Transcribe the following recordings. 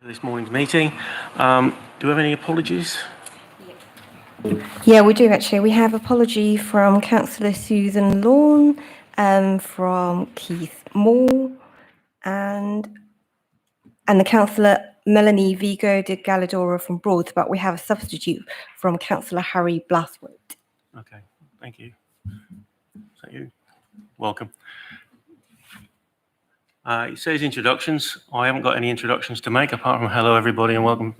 This morning's meeting. Do we have any apologies? Yeah, we do actually. We have apology from Councillor Susan Lawn, from Keith Moore, and the Councillor Melanie Vigo de Galadora from Broads, but we have a substitute from Councillor Harry Blathwaite. Okay, thank you. Is that you? Welcome. It says introductions. I haven't got any introductions to make apart from hello everybody and welcome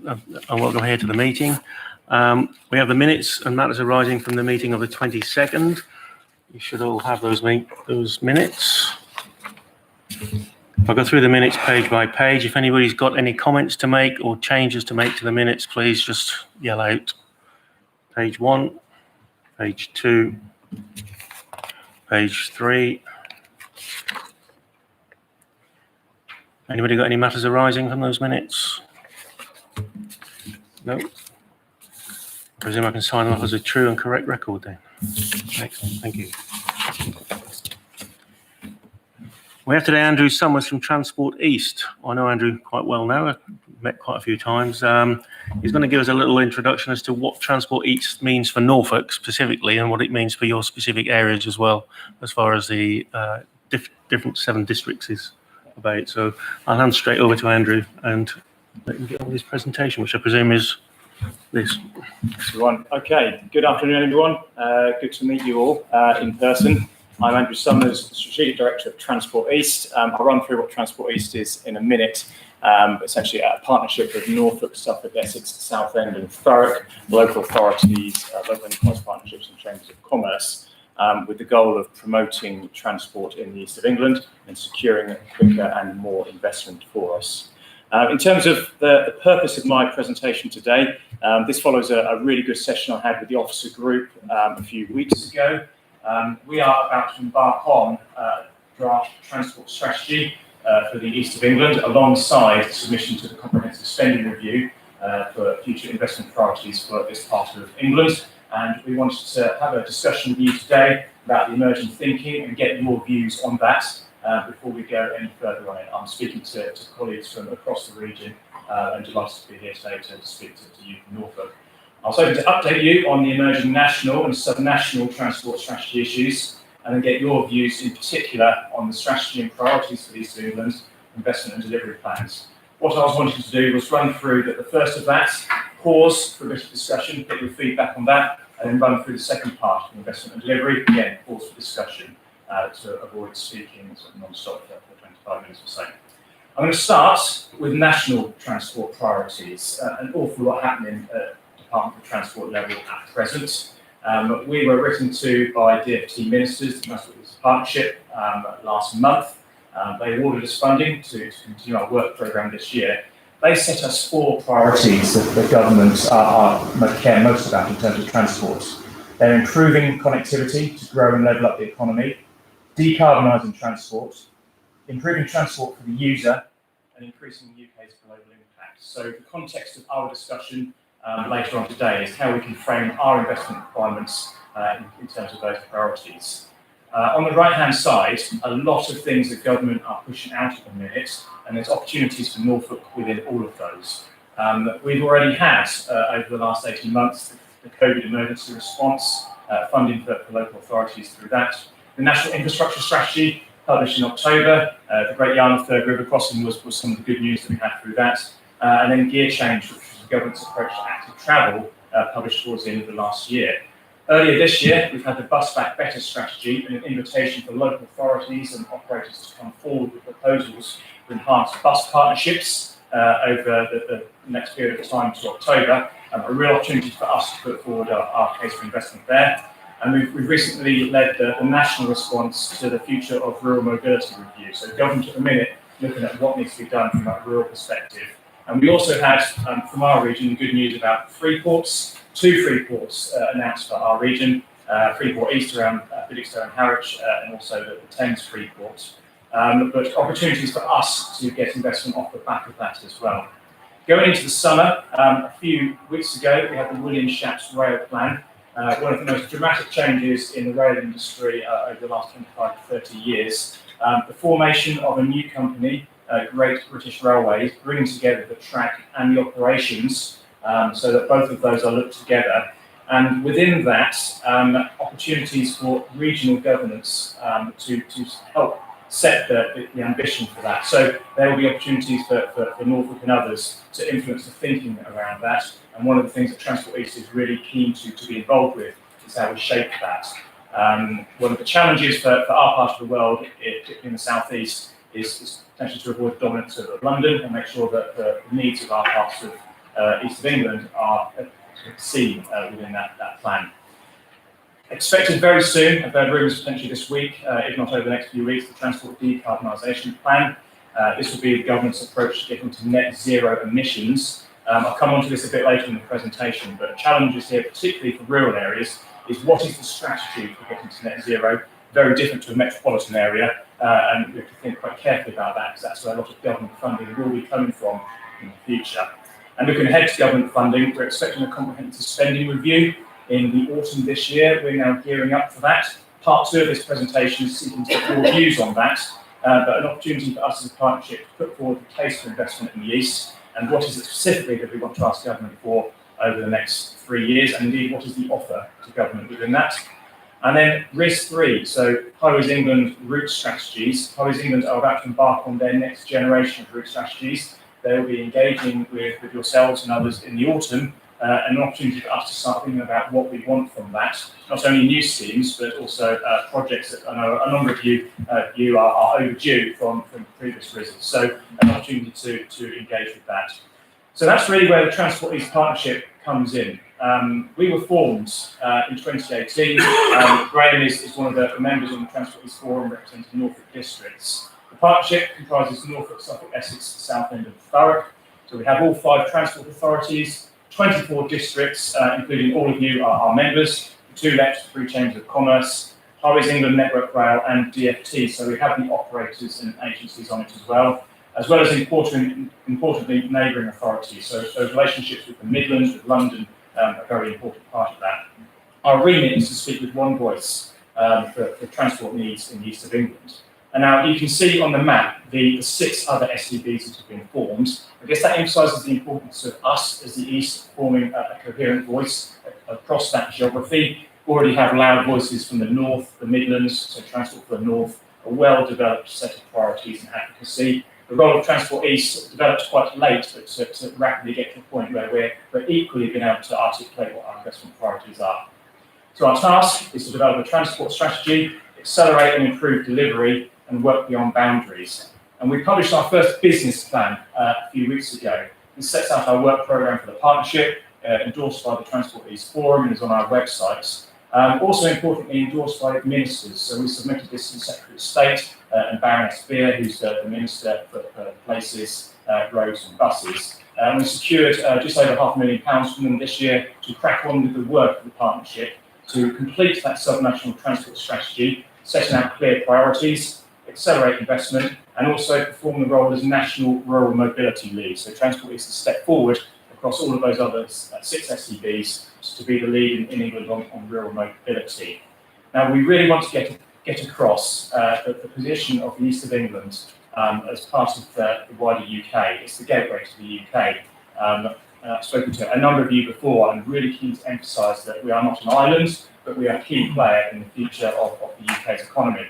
here to the meeting. We have the minutes and matters arising from the meeting of the 22nd. You should all have those minutes. I'll go through the minutes page by page. If anybody's got any comments to make or changes to make to the minutes, please just yell out. Page 1, page 2, page 3. Anybody got any matters arising from those minutes? No? I presume I can sign them off as a true and correct record then. Excellent, thank you. We have today Andrew Summers from Transport East. I know Andrew quite well now. I've met quite a few times. He's going to give us a little introduction as to what Transport East means for Norfolk specifically and what it means for your specific areas as well, as far as the different 7 districts is about. So I'll hand straight over to Andrew and let him get on with his presentation, which I presume is this. Everyone. Okay, good afternoon, everyone. Good to meet you all in person. I'm Andrew Summers, Strategic Director of Transport East. I'll run through what Transport East is in a minute. Essentially a partnership with Norfolk, Suffolk, Essex, Southend and Thurrock, local authorities, local enterprise partnerships and chambers of commerce, with the goal of promoting transport in the east of England and securing quicker and more investment for us. In terms of the purpose of my presentation today, this follows a really good session I had with the officer group a few weeks ago. We are about to embark on a draft transport strategy for the east of England, alongside submission to the comprehensive spending review for future investment priorities for this part of England. And we wanted to have a discussion with you today about the emerging thinking and get your views on that before we go any further on it. I'm speaking to colleagues from across the region and delighted to be here today to speak to you from Norfolk. I was hoping to update you on the emerging national and sub-national transport strategy issues and then get your views in particular on the strategy and priorities for the East of England, investment and delivery plans. What I was wanting to do was run through the first of that, pause for a bit of discussion, get your feedback on that, and then run through the second part of investment and delivery, again, pause for discussion to avoid speaking sort of non-stop for 25 minutes or so. I'm going to start with national transport priorities. An awful lot happening at Department for Transport level at present. We were written to by DfT ministers, the Transport Partnership, last month. They awarded us funding to continue our work programme this year. They set us 4 priorities that the government care most about in terms of transport. They're improving connectivity to grow and level up the economy, decarbonising transport, improving transport for the user, and increasing the UK's global impact. So the context of our discussion later on today is how we can frame our investment requirements in terms of those priorities. On the right-hand side, a lot of things that government are pushing out at the minute, and there's opportunities for Norfolk within all of those. We've already had, over the last 18 months, the COVID emergency response, funding for local authorities through that. The National Infrastructure Strategy, published in October, the Great Yarmouth Third River Crossing was some of the good news that we had through that. And then Gear Change, which was the government's approach to active travel, published towards the end of the last year. Earlier this year, we've had the Bus Back Better strategy and an invitation for local authorities and operators to come forward with proposals to enhance bus partnerships over the next period of time to October. A real opportunity for us to put forward our case for investment there. And we've recently led the national response to the Future of Rural Mobility review. So government at the minute looking at what needs to be done from a rural perspective. And we also had, from our region, good news about 3 ports. 2 free ports announced for our region, Freeport East around Wiggett and Harwich, and also the Thames Freeport. But opportunities for us to get investment off the back of that as well. Going into the summer, a few weeks ago, we had the William Shapps Rail Plan, one of the most dramatic changes in the rail industry over the last 25 to 30 years. The formation of a new company Great British Railways, bringing together the track and the operations so that both of those are looked together. And within that, opportunities for regional governance to help set the ambition for that. So there will be opportunities for Norfolk and others to influence the thinking around that. And one of the things that Transport East is really keen to be involved with is how we shape that. One of the challenges for our part of the world, particularly in the southeast, is potentially to avoid the dominance of London and make sure that the needs of our parts of east of England are seen within that plan. Expected very soon, I've heard rumours potentially this week, if not over the next few weeks, the Transport Decarbonisation Plan. This will be the government's approach to getting to net zero emissions. I'll come on to this a bit later in the presentation, but challenges here, particularly for rural areas, is what is the strategy for getting to net zero? Very different to a metropolitan area, and we have to think quite carefully about that, because that's where a lot of government funding will be coming from in the future. And looking ahead to government funding, we're expecting a comprehensive spending review in the autumn this year. We're now gearing up for that. Part 2 of this presentation is seeking to get your views on that, but an opportunity for us as a partnership to put forward the case for investment in the East, and what is it specifically that we want to ask government for over the next 3 years, and indeed what is the offer to government within that. And then RIS3, so Highways England route strategies. Highways England are about to embark on their next generation of route strategies. They will be engaging with yourselves and others in the autumn, and an opportunity for us to start thinking about what we want from that. Not only new schemes, but also projects that I know a number of you are overdue from previous RISs. So an opportunity to engage with that. So that's really where the Transport East Partnership comes in. We were formed in 2018. Graham is one of the members on the Transport East Forum representing Norfolk districts. The partnership comprises Norfolk, Suffolk, Essex, Southend and Thurrock. So we have all 5 transport authorities, 24 districts, including all of you are our members, 2 LEPs, 3 chambers of commerce, Highways England, Network Rail and DfT. So we have the operators and agencies on it as well as importantly neighbouring authorities. So those relationships with the Midlands, with London, a very important part of that. Our remit is to speak with one voice for transport needs in the east of England. And now you can see on the map the 6 other SDBs that have been formed. I guess that emphasises the importance of us as the East forming a coherent voice across that geography. Already have loud voices from the North, the Midlands, so Transport for the North, a well-developed set of priorities and advocacy. The role of Transport East developed quite late, but to rapidly get to the point where we're equally being able to articulate what our investment priorities are. So our task is to develop a transport strategy, accelerate and improve delivery, and work beyond boundaries. And we published our first business plan a few weeks ago. It sets out our work programme for the partnership, endorsed by the Transport East Forum and is on our website. Also importantly, endorsed by ministers. So we submitted this to the Secretary of State and Baroness Beer, who's the Minister for Places, Roads and Buses. We secured just over £500,000 from them this year to crack on with the work of the partnership to complete that sub-national transport strategy, setting out clear priorities, accelerate investment, and also perform the role as national rural mobility lead. So Transport East has stepped forward across all of those other 6 SDBs to be the lead in England on rural mobility. Now, we really want to get across the position of the east of England as part of the wider UK. It's the gateway to the UK. I've spoken to a number of you before and really keen to emphasise that we are not an island, but we are a key player in the future of the UK's economy.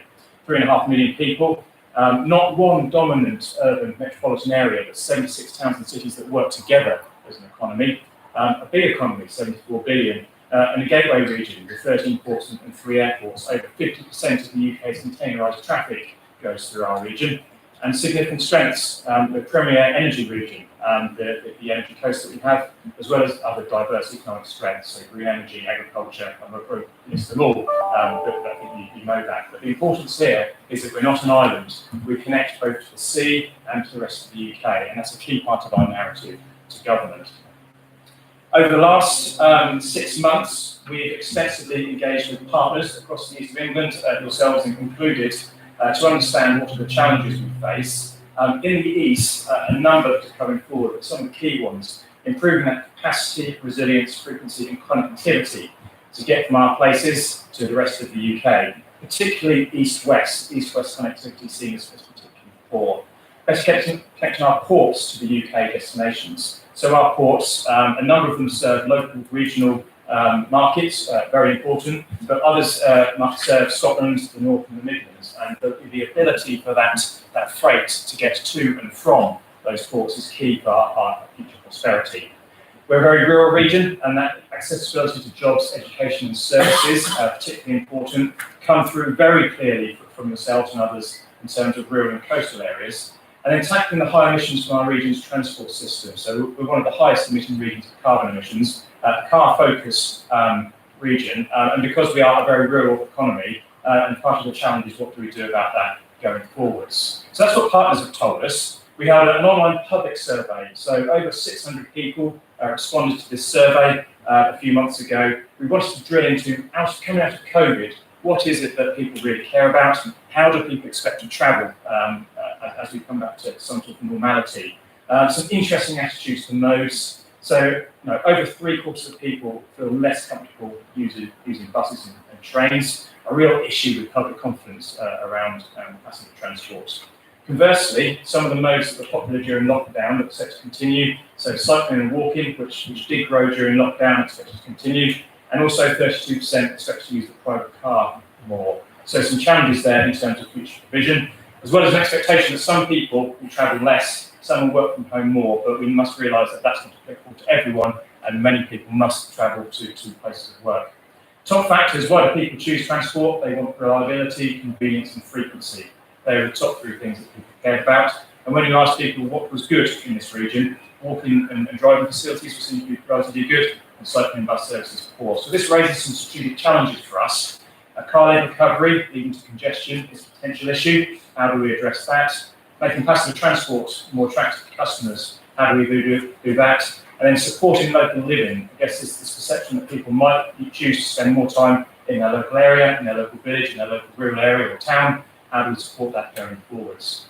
3.5 million people, not one dominant urban metropolitan area, but 76 towns and cities that work together as an economy. A big economy, 74 billion, and a gateway region with 13 ports and 3 airports. Over 50% of the UK's containerised traffic goes through our region. And significant strengths, the premier energy region, the energy coast that we have, as well as other diverse economic strengths, so green energy, agriculture, I won't list them all, but I think you know that. But the importance here is that we're not an island. We connect both to the sea and to the rest of the UK, and that's a key part of our narrative to government. Over the last 6 months, we've extensively engaged with partners across the east of England, yourselves included, to understand what are the challenges we face. In the east, a number that are coming forward, but some of the key ones, improving that capacity, resilience, frequency and connectivity to get from our places to the rest of the UK, particularly east-west. East-west connectivity seen as particularly poor. best connecting our ports to the UK destinations. So our ports, a number of them serve local, regional markets, very important, but others must serve Scotland, the North and the Midlands, and the ability for that freight to get to and from those ports is key for our future prosperity. We're a very rural region, and that accessibility to jobs, education and services, particularly important, come through very clearly from yourselves and others in terms of rural and coastal areas. And then tackling the high emissions from our region's transport system. So we're one of the highest emitting regions of carbon emissions, car-focused region, and because we are a very rural economy, and part of the challenge is what do we do about that going forwards. So that's what partners have told us. We had an online public survey, so over 600 people responded to this survey a few months ago. We wanted to drill into, coming out of COVID, what is it that people really care about, and how do people expect to travel as we come back to some sort of normality. Some interesting attitudes from those. So, over 3/4 of people feel less comfortable using buses and trains, a real issue with public confidence around passenger transport. Conversely, some of the modes that were popular during lockdown look set to continue. So cycling and walking, which did grow during lockdown, expected to continue. And also 32% expect to use the private car more. So some challenges there in terms of future provision, as well as an expectation that some people will travel less, some will work from home more, but we must realise that that's not applicable to everyone, and many people must travel to places of work. Top factors, why do people choose transport? They want reliability, convenience and frequency. They are the top 3 things that people care about. And when you ask people what was good in this region, walking and driving facilities were seen to be relatively good, and cycling and bus services poor. So this raises some strategic challenges for us. Car lane recovery leading to congestion is a potential issue. How do we address that? Making passenger transport more attractive to customers. How do we do that? And then supporting local living. I guess this perception that people might choose to spend more time in their local area, in their local village, in their local rural area or town. How do we support that going forwards?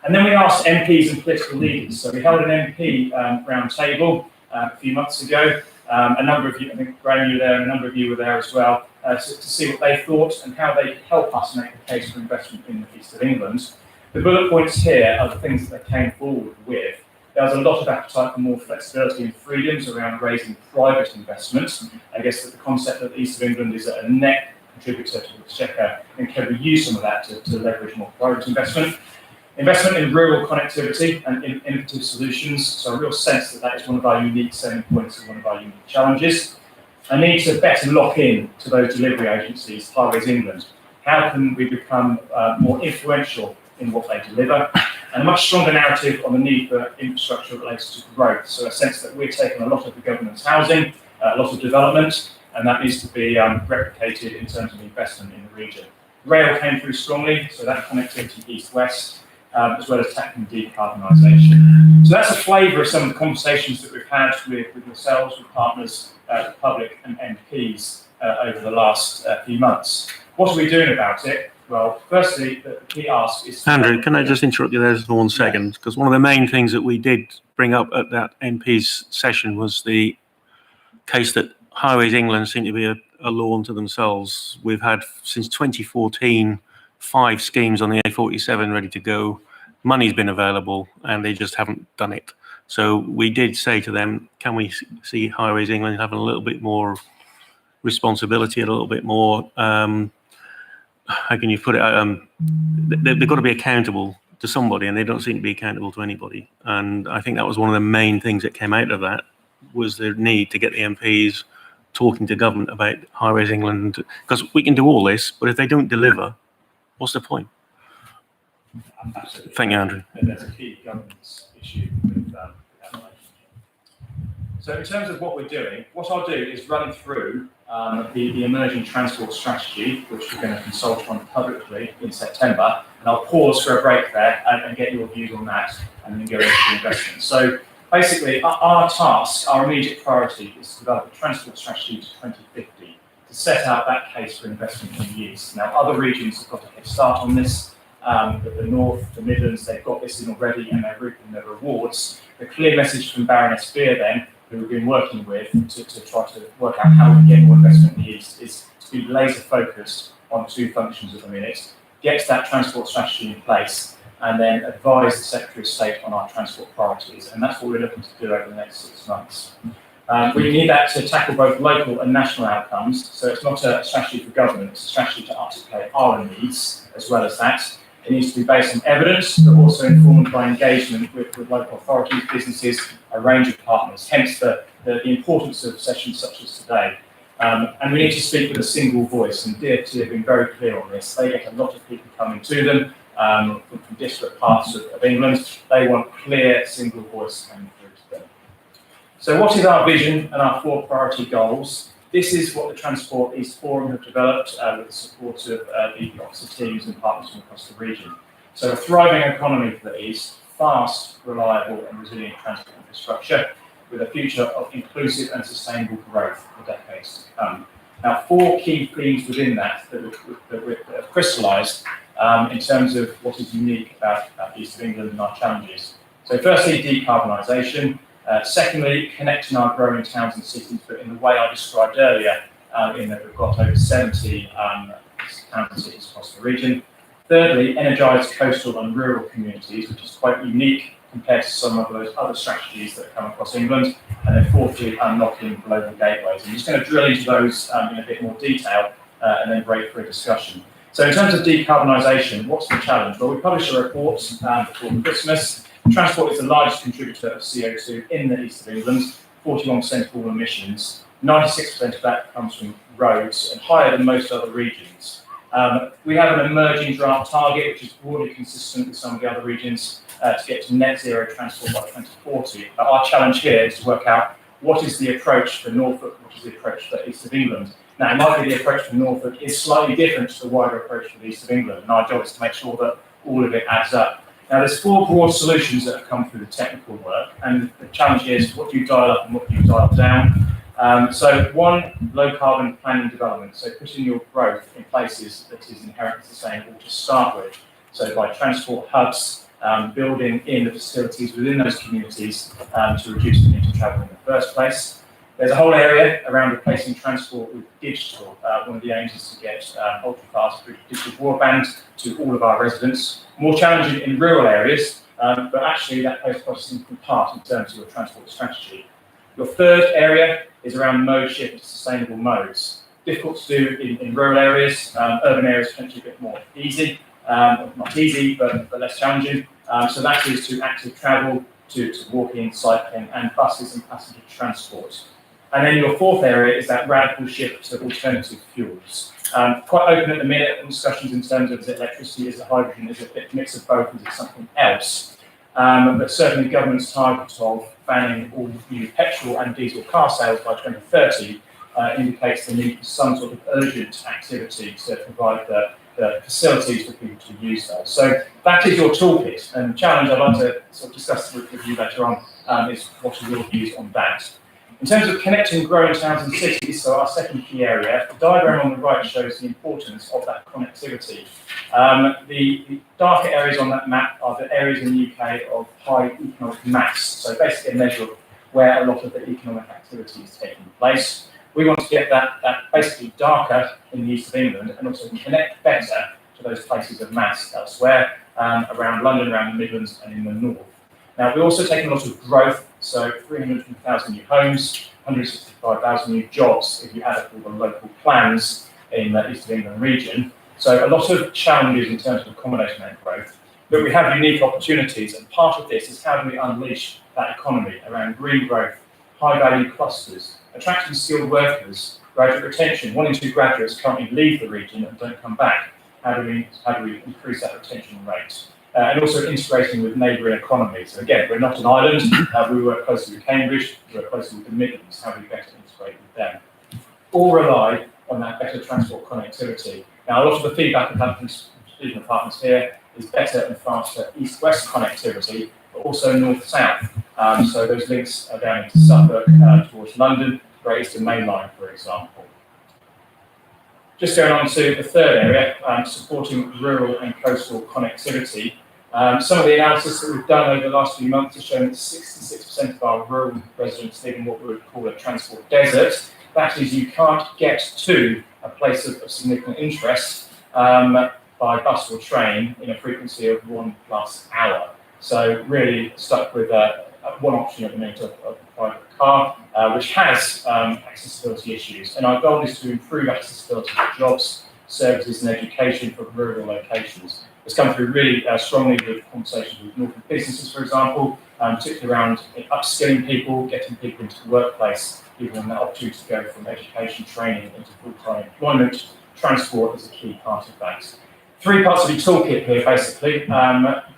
And then we asked MPs and political leaders. So we held an MP round table a few months ago. A number of you, I think Graham, you were there, and a number of you were there as well, to see what they thought and how they could help us make the case for investment in the east of England. The bullet points here are the things that they came forward with. There was a lot of appetite for more flexibility and freedoms around raising private investments. I guess that the concept that the east of England is a net contributor to the Exchequer, and can we use some of that to leverage more private investment. Investment in rural connectivity and in innovative solutions, so a real sense that that is one of our unique selling points and one of our unique challenges. A need to better lock in to those delivery agencies, Highways England. How can we become more influential in what they deliver? And a much stronger narrative on the need for infrastructure related to growth. So a sense that we're taking a lot of the government's housing, a lot of development, and that needs to be replicated in terms of investment in the region. Rail came through strongly, so that connectivity east-west, as well as tackling decarbonisation. So that's a flavour of some of the conversations that we've had with yourselves, with partners, the public and MPs over the last few months. What are we doing about it? Well, firstly, the key ask is... Andrew, can I just interrupt you there just for 1 second? Because one of the main things that we did bring up at that MP's session was the case that Highways England seem to be a law unto themselves. We've had, since 2014, 5 schemes on the A47 ready to go. Money's been available, and they just haven't done it. So we did say to them, can we see Highways England having a little bit more responsibility, a little bit more, how can you put it, they've got to be accountable to somebody, and they don't seem to be accountable to anybody. And I think that was one of the main things that came out of that, was the need to get the MPs talking to government about Highways England, because we can do all this, but if they don't deliver, what's the point? Absolutely. Thank you, Andrew. And there's a key governance issue with that relationship. So in terms of what we're doing, what I'll do is run through the emerging transport strategy, which we're going to consult on publicly in September, and I'll pause for a break there and get your views on that, and then go into the investment. So basically, our task, our immediate priority, is to develop a transport strategy to 2050 to set out that case for investment in the east. Now, other regions have got a head start on this. The North, the Midlands, they've got this in already, and they're reaping their rewards. The clear message from Baroness Beer, then, who we've been working with to try to work out how we can get more investment in the east, is to be laser focused on 2 functions at the minute. Get that transport strategy in place, and then advise the Secretary of State on our transport priorities. And that's what we're looking to do over the next 6 months. We need that to tackle both local and national outcomes. So it's not a strategy for government, it's a strategy to articulate our needs as well as that. It needs to be based on evidence, but also informed by engagement with local authorities, businesses, a range of partners, hence the importance of sessions such as today. And we need to speak with a single voice, and DfT have been very clear on this. They get a lot of people coming to them from disparate parts of England. They want clear, single voice coming through to them. So what is our vision and our 4 priority goals? This is what the Transport East Forum have developed with the support of the officer teams and partners from across the region. So a thriving economy for the East, fast, reliable and resilient transport infrastructure with a future of inclusive and sustainable growth for decades to come. Now, 4 key themes within that have crystallised in terms of what is unique about the East of England and our challenges. So firstly, decarbonisation. Secondly, connecting our growing towns and cities, but in the way I described earlier, in that we've got over 70 towns and cities across the region. Thirdly, energised coastal and rural communities, which is quite unique compared to some of those other strategies that come across England. And then fourthly, unlocking global gateways. I'm just going to drill into those in a bit more detail and then break for a discussion. So in terms of decarbonisation, what's the challenge? Well, we published a report before Christmas. Transport is the largest contributor of CO2 in the East of England, 41% of all emissions. 96% of that comes from roads and higher than most other regions. We have an emerging draft target, which is broadly consistent with some of the other regions, to get to net zero transport by 2040. But our challenge here is to work out what is the approach for Norfolk, what is the approach for the East of England. Now, it might be the approach for Norfolk is slightly different to the wider approach for the East of England, and our job is to make sure that all of it adds up. Now, there's 4 broad solutions that have come through the technical work, and the challenge is what do you dial up and what do you dial down? So 1, low carbon planning and development, so putting your growth in places that is inherently sustainable to start with. So by transport hubs, building in the facilities within those communities to reduce the need to travel in the first place. There's a whole area around replacing transport with digital. One of the aims is to get ultra-fast digital broadband to all of our residents. More challenging in rural areas, but actually that plays quite a significant part in terms of your transport strategy. Your third area is around mode shift to sustainable modes. Difficult to do in rural areas, urban areas potentially a bit more easy, not easy, but less challenging. So that is to active travel, to walking, cycling, and buses and passenger transport. And then your fourth area is that radical shift to alternative fuels. Quite open at the minute in discussions in terms of is it electricity, is it hydrogen, is it a mix of both, is it something else? But certainly the government's target of banning all new petrol and diesel car sales by 2030 indicates the need for some sort of urgent activity to provide the facilities for people to use those. So that is your toolkit, and the challenge I'd like to sort of discuss with you later on is what are your views on that. In terms of connecting growing towns and cities, so our second key area, the diagram on the right shows the importance of that connectivity. The darker areas on that map are the areas in the UK of high economic mass, so basically a measure of where a lot of the economic activity is taking place. We want to get that basically darker in the East of England and also connect better to those places of mass elsewhere, around London, around the Midlands and in the north. Now, we're also taking a lot of growth, so 300,000 new homes, 165,000 new jobs if you add up all the local plans in the East of England region. So a lot of challenges in terms of accommodating that growth, but we have unique opportunities, and part of this is how do we unleash that economy around green growth, high value clusters, attracting skilled workers, graduate retention. 1 in 2 graduates currently leave the region and don't come back. How do we increase that retention rate? And also integrating with neighbouring economies. So again, we're not an island. We work closely with Cambridge, we work closely with the Midlands. How do we better integrate with them? All rely on that better transport connectivity. Now, a lot of the feedback I've had from regional partners here is better and faster east-west connectivity, but also north-south. So those links are down into Suffolk, towards London, Great Eastern Main Line, for example. Just going on to the third area, supporting rural and coastal connectivity. Some of the analysis that we've done over the last few months has shown that 66% of our rural residents live in what we would call a transport desert. That is, you can't get to a place of significant interest by bus or train in a frequency of 1+ hour. So really stuck with one option at the minute of a private car, which has accessibility issues. And our goal is to improve accessibility for jobs, services and education for rural locations. It's come through really strongly with conversations with Norfolk businesses, for example, particularly around upskilling people, getting people into the workplace, giving them that opportunity to go from education, training into full-time employment. Transport is a key part of that. 3 parts of the toolkit here, basically.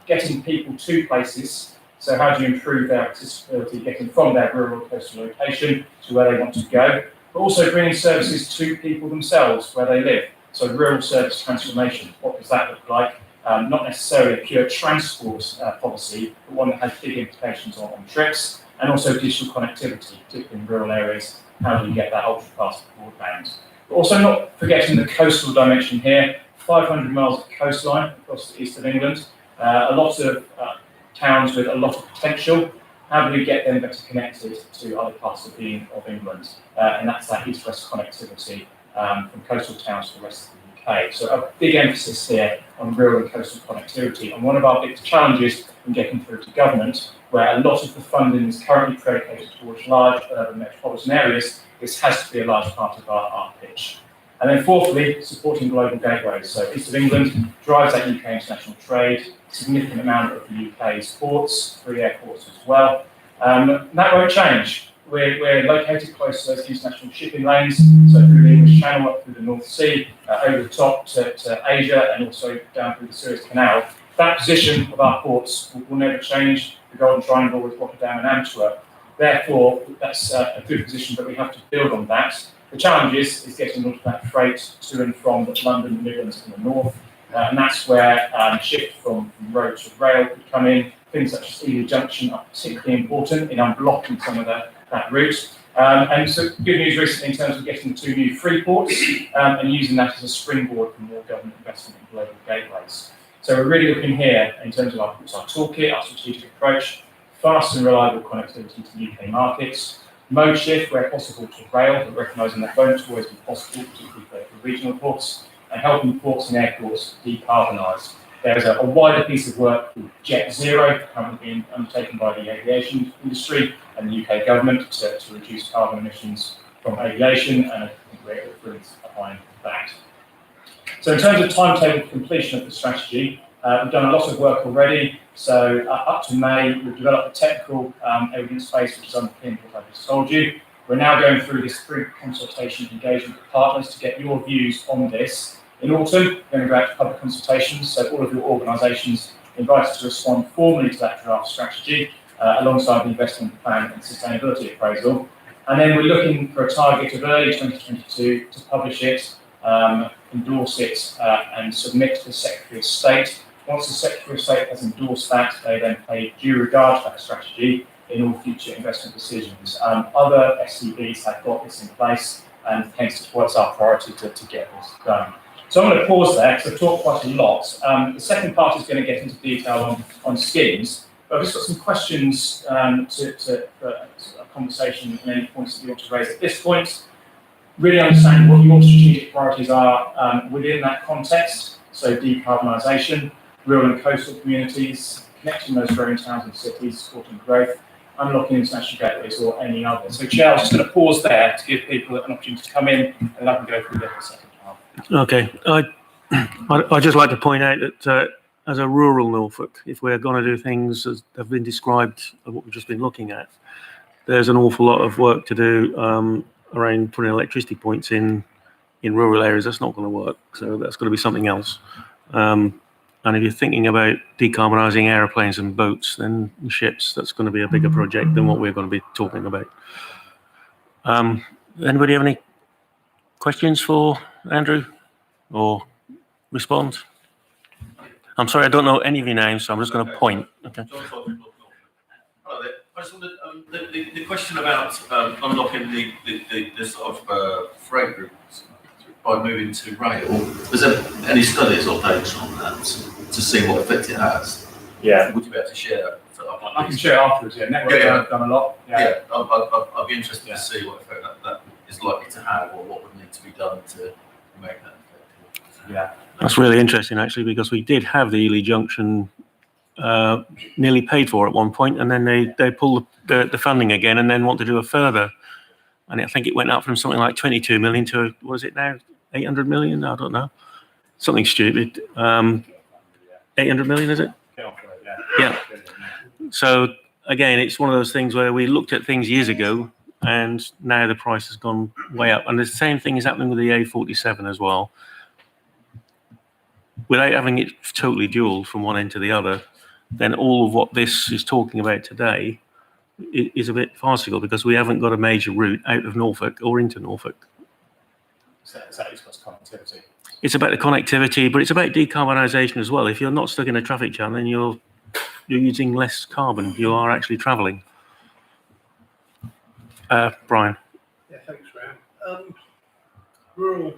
Getting people to places. So how do you improve their accessibility, getting from their rural coastal location to where they want to go, but also bringing services to people themselves where they live. So rural service transformation, what does that look like? Not necessarily a pure transport policy, but one that has big implications on trips, and also digital connectivity, particularly in rural areas. How do you get that ultra-fast broadband? But also not forgetting the coastal dimension here, 500 miles of coastline across the east of England, a lot of towns with a lot of potential. How do we get them better connected to other parts of England? And that's that east-west connectivity from coastal towns to the rest of the UK. So a big emphasis here on rural and coastal connectivity. And one of our big challenges in getting through to government, where a lot of the funding is currently predicated towards large urban metropolitan areas, this has to be a large part of our pitch. And then fourthly, supporting global gateways. So East of England drives that UK international trade, significant amount of the UK's ports, 3 airports as well. That won't change. We're located close to those international shipping lanes, so through the English Channel, up through the North Sea, over the top to Asia, and also down through the Suez Canal. That position of our ports will never change. The Golden Triangle with Rotterdam and Antwerp. Therefore, that's a good position, but we have to build on that. The challenge is getting all of that freight to and from London, the Midlands and the North. And that's where shift from road to rail could come in. Things such as Ely Junction are particularly important in unblocking some of that route. And so good news recently in terms of getting the 2 new free ports and using that as a springboard for more government investment in global gateways. So we're really looking here in terms of our toolkit, our strategic approach, fast and reliable connectivity to UK markets, mode shift where possible to rail, but recognising that won't always be possible, particularly for regional ports, and helping ports and airports decarbonise. There's a wider piece of work called Jet Zero, currently being undertaken by the aviation industry and the UK government to reduce carbon emissions from aviation, and I think we're really behind that. So in terms of timetable completion of the strategy, we've done a lot of work already. So up to May, we've developed a technical evidence base which is underpinned what I've just told you. We're now going through this pre-consultation engagement with partners to get your views on this. In autumn, we're going to go out to public consultations, so all of your organisations invited to respond formally to that draft strategy alongside the investment plan and sustainability appraisal. And then we're looking for a target of early 2022 to publish it, endorse it and submit to the Secretary of State. Once the Secretary of State has endorsed that, they then pay due regard to that strategy in all future investment decisions. Other SCBs have got this in place, and hence it's what's our priority to get this done. So I'm going to pause there because I've talked quite a lot. The second part is going to get into detail on schemes, but I've just got some questions for a conversation and any points that you want to raise at this point. Really understand what your strategic priorities are within that context, so decarbonisation, rural and coastal communities, connecting those growing towns and cities, supporting growth, unlocking international gateways or any other. So Chair, I'm just going to pause there to give people an opportunity to come in and then I can go through the second half. Okay, I'd just like to point out that as a rural Norfolk, if we're going to do things as have been described of what we've just been looking at, there's an awful lot of work to do around putting electricity points in rural areas. That's not going to work, so that's going to be something else. And if you're thinking about decarbonising aeroplanes and boats, then ships, that's going to be a bigger project than what we're going to be talking about. Anybody have any questions for Andrew or respond? I'm sorry, I don't know any of your names, so I'm just going to point. Okay. Hello there. I just wondered, the question about unlocking the sort of freight routes by moving to rail, was there any studies or data on that to see what effect it has? Yeah. Would you be able to share? I can share afterwards, yeah. Network have done a lot. Yeah, I'd be interested to see what effect that is likely to have or what would need to be done to make that effective. Yeah. That's really interesting, actually, because we did have the Ely Junction nearly paid for at one point, and then they pulled the funding again and then want to do a further. And I think it went up from something like 22 million to, what is it now, 800 million? I don't know. Something stupid. 800 million, is it? Yeah. So again, it's one of those things where we looked at things years ago, and now the price has gone way up. And the same thing is happening with the A47 as well. Without having it totally dual from one end to the other, then all of what this is talking about today is a bit farcical, because we haven't got a major route out of Norfolk or into Norfolk. So it's got connectivity. It's about the connectivity, but it's about decarbonisation as well. If you're not stuck in a traffic jam, then you're using less carbon. You are actually travelling. Brian. Yeah, thanks, Graham. Rural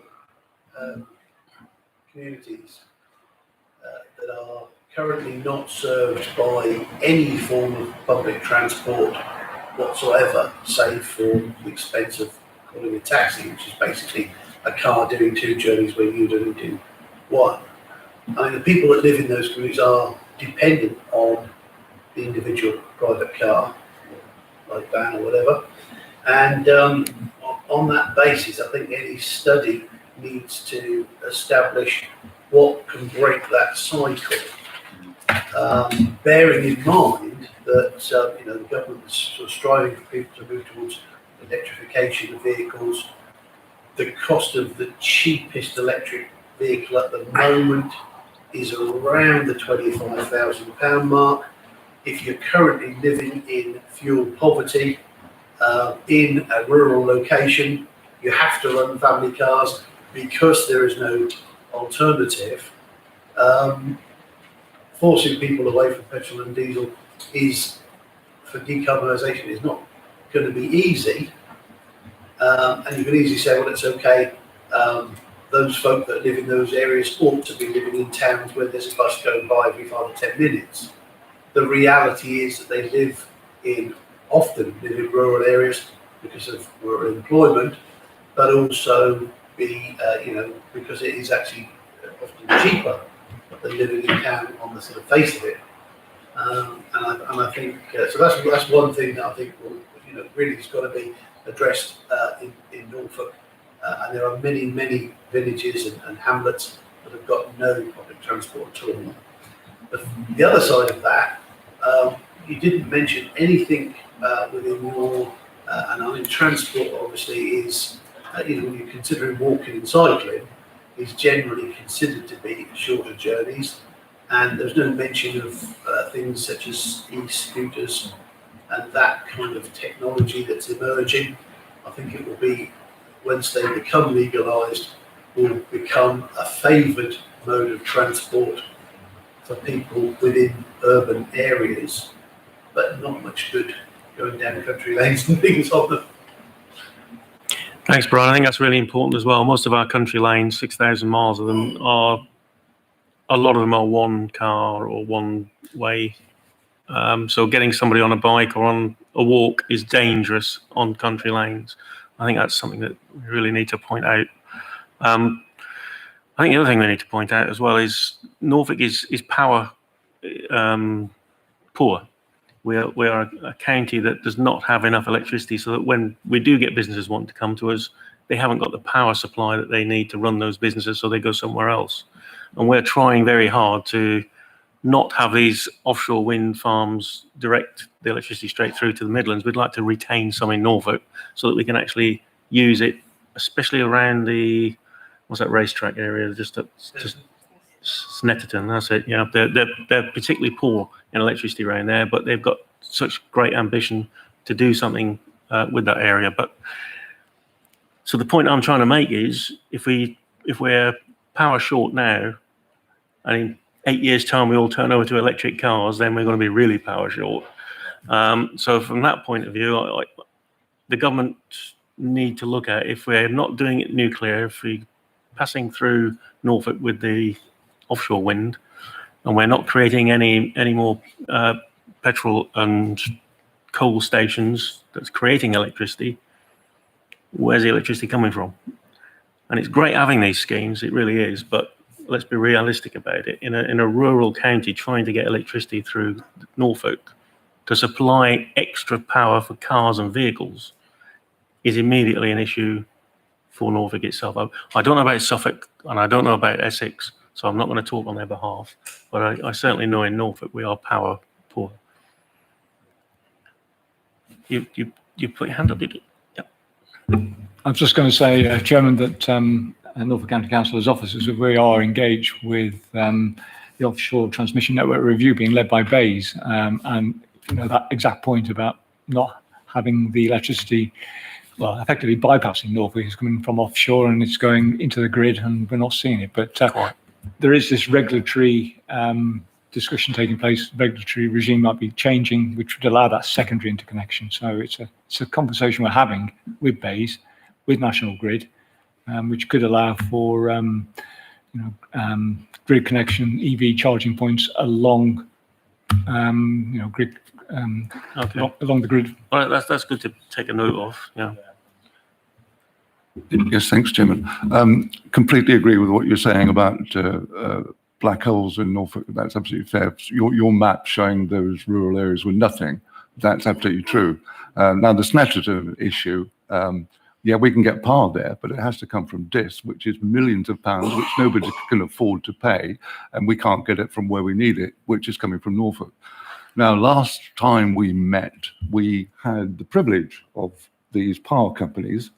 communities that are currently not served by any form of public transport whatsoever, save for the expense of calling a taxi, which is basically a car doing two journeys where you only do one. I mean, the people that live in those communities are dependent on the individual private car, like van or whatever. And on that basis, I think any study needs to establish what can break that cycle. Bearing in mind that the government's sort of striving for people to move towards electrification of vehicles. The cost of the cheapest electric vehicle at the moment is around the £25,000 mark. If you're currently living in fuel poverty in a rural location, you have to run family cars because there is no alternative. Forcing people away from petrol and diesel for decarbonisation is not going to be easy. And you can easily say, well, it's okay. Those folk that live in those areas ought to be living in towns where there's a bus going by every 5 or 10 minutes. The reality is that they often live in rural areas because of rural employment, but also because it is actually often cheaper than living in town on the sort of face of it. And I think so. That's one thing that I think really has got to be addressed in Norfolk. And there are many villages and hamlets that have got no public transport at all. But the other side of that, you didn't mention anything within your, and I mean transport obviously is, when you're considering walking and cycling, is generally considered to be shorter journeys. And there's no mention of things such as e-scooters and that kind of technology that's emerging. I think it will be, once they become legalised, will become a favoured mode of transport for people within urban areas, but not much good going down country lanes and things on them. Thanks, Brian. I think that's really important as well. Most of our country lanes, 6,000 miles of them, a lot of them are one car or one way. So getting somebody on a bike or on a walk is dangerous on country lanes. I think that's something that we really need to point out. I think the other thing we need to point out as well is Norfolk is power poor. We are a county that does not have enough electricity, so that when we do get businesses wanting to come to us, they haven't got the power supply that they need to run those businesses, so they go somewhere else. And we're trying very hard to not have these offshore wind farms direct the electricity straight through to the Midlands. We'd like to retain some in Norfolk so that we can actually use it, especially around the, what's that racetrack area, just Snetterton, that's it. Yeah, they're particularly poor in electricity around there, but they've got such great ambition to do something with that area. But so the point I'm trying to make is, if we're power short now, and in 8 years' time we all turn over to electric cars, then we're going to be really power short. So from that point of view, the government need to look at, if we're not doing it nuclear, if we're passing through Norfolk with the offshore wind, and we're not creating any more petrol and coal stations that's creating electricity, where's the electricity coming from? And it's great having these schemes, it really is, but let's be realistic about it. In a rural county, trying to get electricity through Norfolk to supply extra power for cars and vehicles is immediately an issue for Norfolk itself. I don't know about Suffolk and I don't know about Essex, so I'm not going to talk on their behalf. But I certainly know in Norfolk we are power poor. You put your hand up, did you? Yeah. I was just going to say, Chairman, that Norfolk County Council's offices, we are engaged with the offshore transmission network review being led by Bays, and that exact point about not having the electricity, well, effectively bypassing Norfolk is coming from offshore and it's going into the grid, and we're not seeing it. But there is this regulatory discussion taking place. Regulatory regime might be changing, which would allow that secondary interconnection. So it's a conversation we're having with Bays, with National Grid, which could allow for grid connection, EV charging points along grid along the grid. Well, that's good to take a note of. Yeah. Yes, thanks, Chairman. Completely agree with what you're saying about black holes in Norfolk. That's absolutely fair. Your map showing those rural areas with nothing, that's absolutely true. Now, the Snetterton issue, yeah, we can get power there, but it has to come from DIS, which is millions of pounds, which nobody can afford to pay, and we can't get it from where we need it, which is coming from Norfolk. Now, last time we met, we had the privilege of these power companies,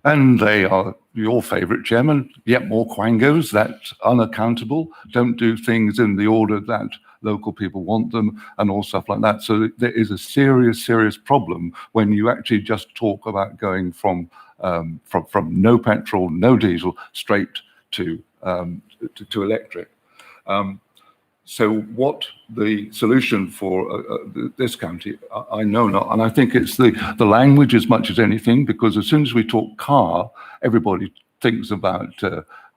and they are your favourite, Chairman, yet more quangos, that's unaccountable, don't do things in the order that local people want them, and all stuff like that. So there is a serious problem when you actually just talk about going from no petrol, no diesel, straight to electric. So what the solution for this county, I know not, and I think it's the language as much as anything, because as soon as we talk car, everybody thinks about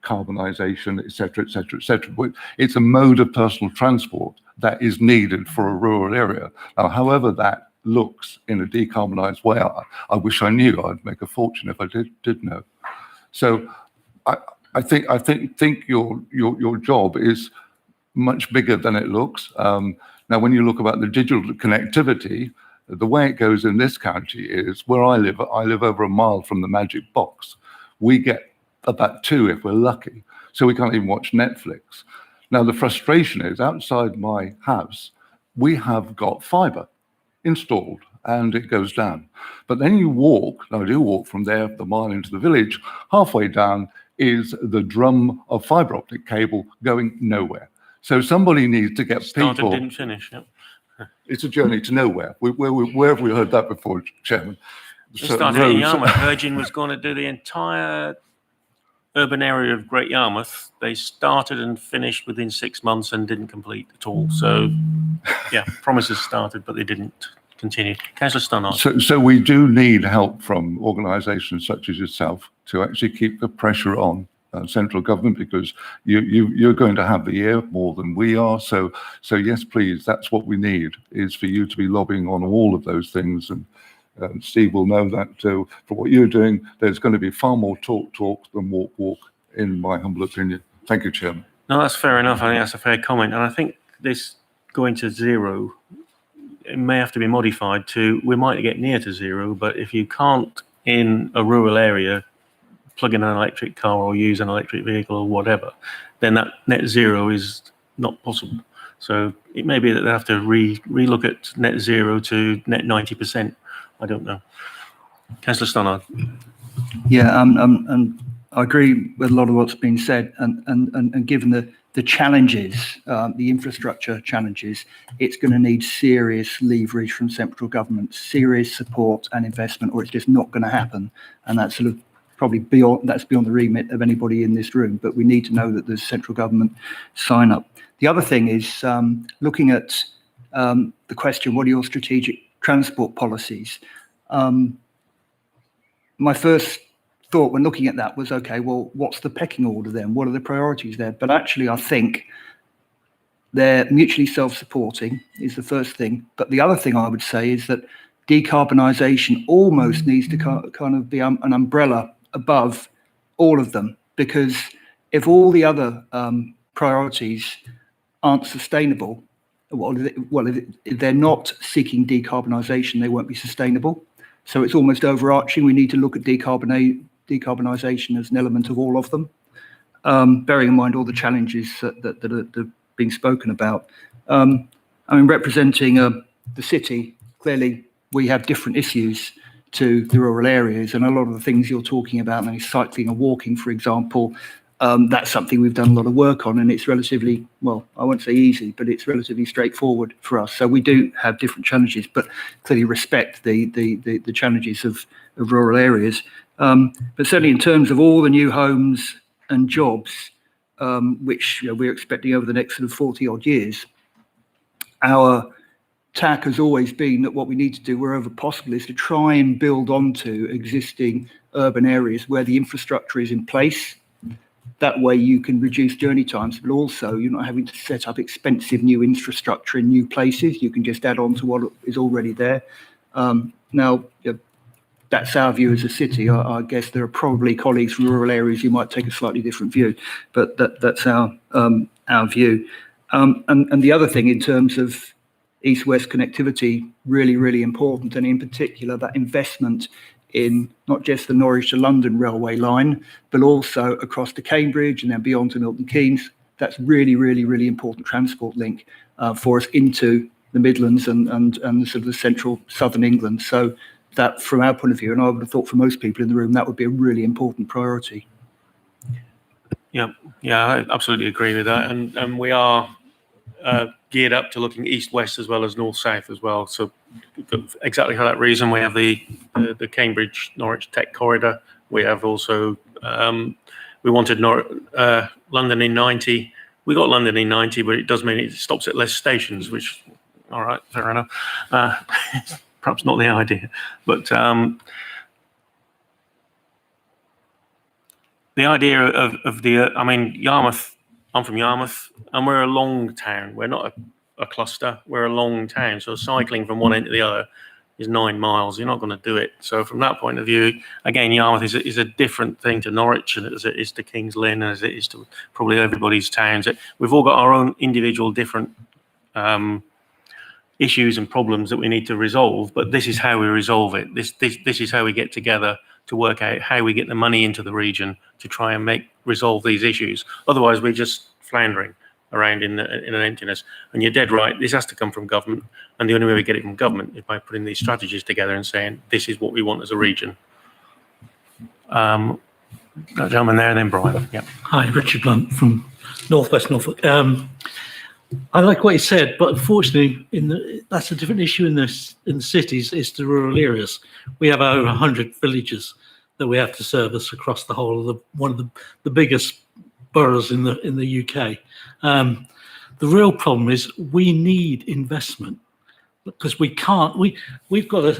carbonisation, etc., etc., etc. It's a mode of personal transport that is needed for a rural area. Now, however that looks in a decarbonised way, I wish I knew. I'd make a fortune if I did know. So I think your job is much bigger than it looks. Now, when you look about the digital connectivity, the way it goes in this county is where I live over a mile from the magic box. We get about 2 if we're lucky. So we can't even watch Netflix. Now, the frustration is outside my house, we have got fibre installed and it goes down. But then you walk, now I do walk from there, the mile into the village, halfway down is the drum of fibre optic cable going nowhere. So somebody needs to get Started, people. didn't finish. Yep. It's a journey to nowhere. Where have we heard that before, Chairman? It started in Yarmouth. Virgin was going to do the entire urban area of Great Yarmouth. They started and finished within 6 months and didn't complete at all. So, yeah, promises started, but they didn't continue. Councillor Stannard. So we do need help from organisations such as yourself to actually keep the pressure on central government, because you're going to have the ear more than we are. So yes, please, that's what we need, is for you to be lobbying on all of those things. And Steve will know that for what you're doing, there's going to be far more talk than walk, in my humble opinion. Thank you, Chairman. No, that's fair enough. I think that's a fair comment. And I think this going to zero, it may have to be modified to, we might get near to zero, but if you can't in a rural area plug in an electric car or use an electric vehicle or whatever, then that net zero is not possible. So it may be that they have to relook at net zero to net 90%. I don't know. Councillor Stannard. Yeah, and I agree with a lot of what's been said, and given the challenges, the infrastructure challenges, it's going to need serious leverage from central government, serious support and investment, or it's just not going to happen. And that's sort of probably beyond the remit of anybody in this room, but we need to know that there's central government sign up. The other thing is looking at the question, what are your strategic transport policies? My first thought when looking at that was, okay, well, what's the pecking order then? What are the priorities there? But actually, I think they're mutually self-supporting is the first thing. But the other thing I would say is that decarbonisation almost needs to kind of be an umbrella above all of them, because if all the other priorities aren't sustainable, if they're not seeking decarbonisation, they won't be sustainable. So it's almost overarching. We need to look at decarbonisation as an element of all of them, bearing in mind all the challenges that are being spoken about. Representing the city, clearly we have different issues to the rural areas, and a lot of the things you're talking about, like cycling and walking, for example, that's something we've done a lot of work on, and it's relatively, well, I won't say easy, but it's relatively straightforward for us. So we do have different challenges, but clearly respect the challenges of rural areas. But certainly in terms of all the new homes and jobs, which we're expecting over the next sort of 40 odd years, our tack has always been that what we need to do wherever possible is to try and build onto existing urban areas where the infrastructure is in place. That way you can reduce journey times, but also you're not having to set up expensive new infrastructure in new places. You can just add on to what is already there. Now, that's our view as a city. I guess there are probably colleagues from rural areas who might take a slightly different view, but that's our view. And the other thing in terms of east-west connectivity, really, really important, and in particular that investment in not just the Norwich to London railway line, but also across to Cambridge and then beyond to Milton Keynes. That's really, really, really important transport link for us into the Midlands and sort of the central southern England. So that, from our point of view, and I would have thought for most people in the room, that would be a really important priority. Yeah, I absolutely agree with that, and we are geared up to looking east-west as well as north-south as well. So exactly for that reason, we have the Cambridge-Norwich Tech Corridor. We have also, we wanted London in 90. We got London in 90, but it does mean it stops at less stations, which, all right, fair enough. Perhaps not the idea, but the idea of Yarmouth, I'm from Yarmouth, and we're a long town. We're not a cluster. We're a long town. So cycling from one end to the other is 9 miles. You're not going to do it. So from that point of view, again, Yarmouth is a different thing to Norwich, and as it is to King's Lynn, as it is to probably everybody's towns. We've all got our own individual different issues and problems that we need to resolve. But this is how we resolve it. This is how we get together to work out how we get the money into the region to try and resolve these issues. Otherwise, we're just floundering around in an emptiness. And you're dead right. This has to come from government, and the only way we get it from government is by putting these strategies together and saying this is what we want as a region. That gentleman there, and then Brian. Yeah. Hi, Richard Blunt from Northwest Norfolk. I like what you said, but unfortunately, that's a different issue in the cities. It's the rural areas. We have over 100 villages that we have to service across the whole of one of the biggest boroughs in the UK. The real problem is we need investment, because we can't. We've got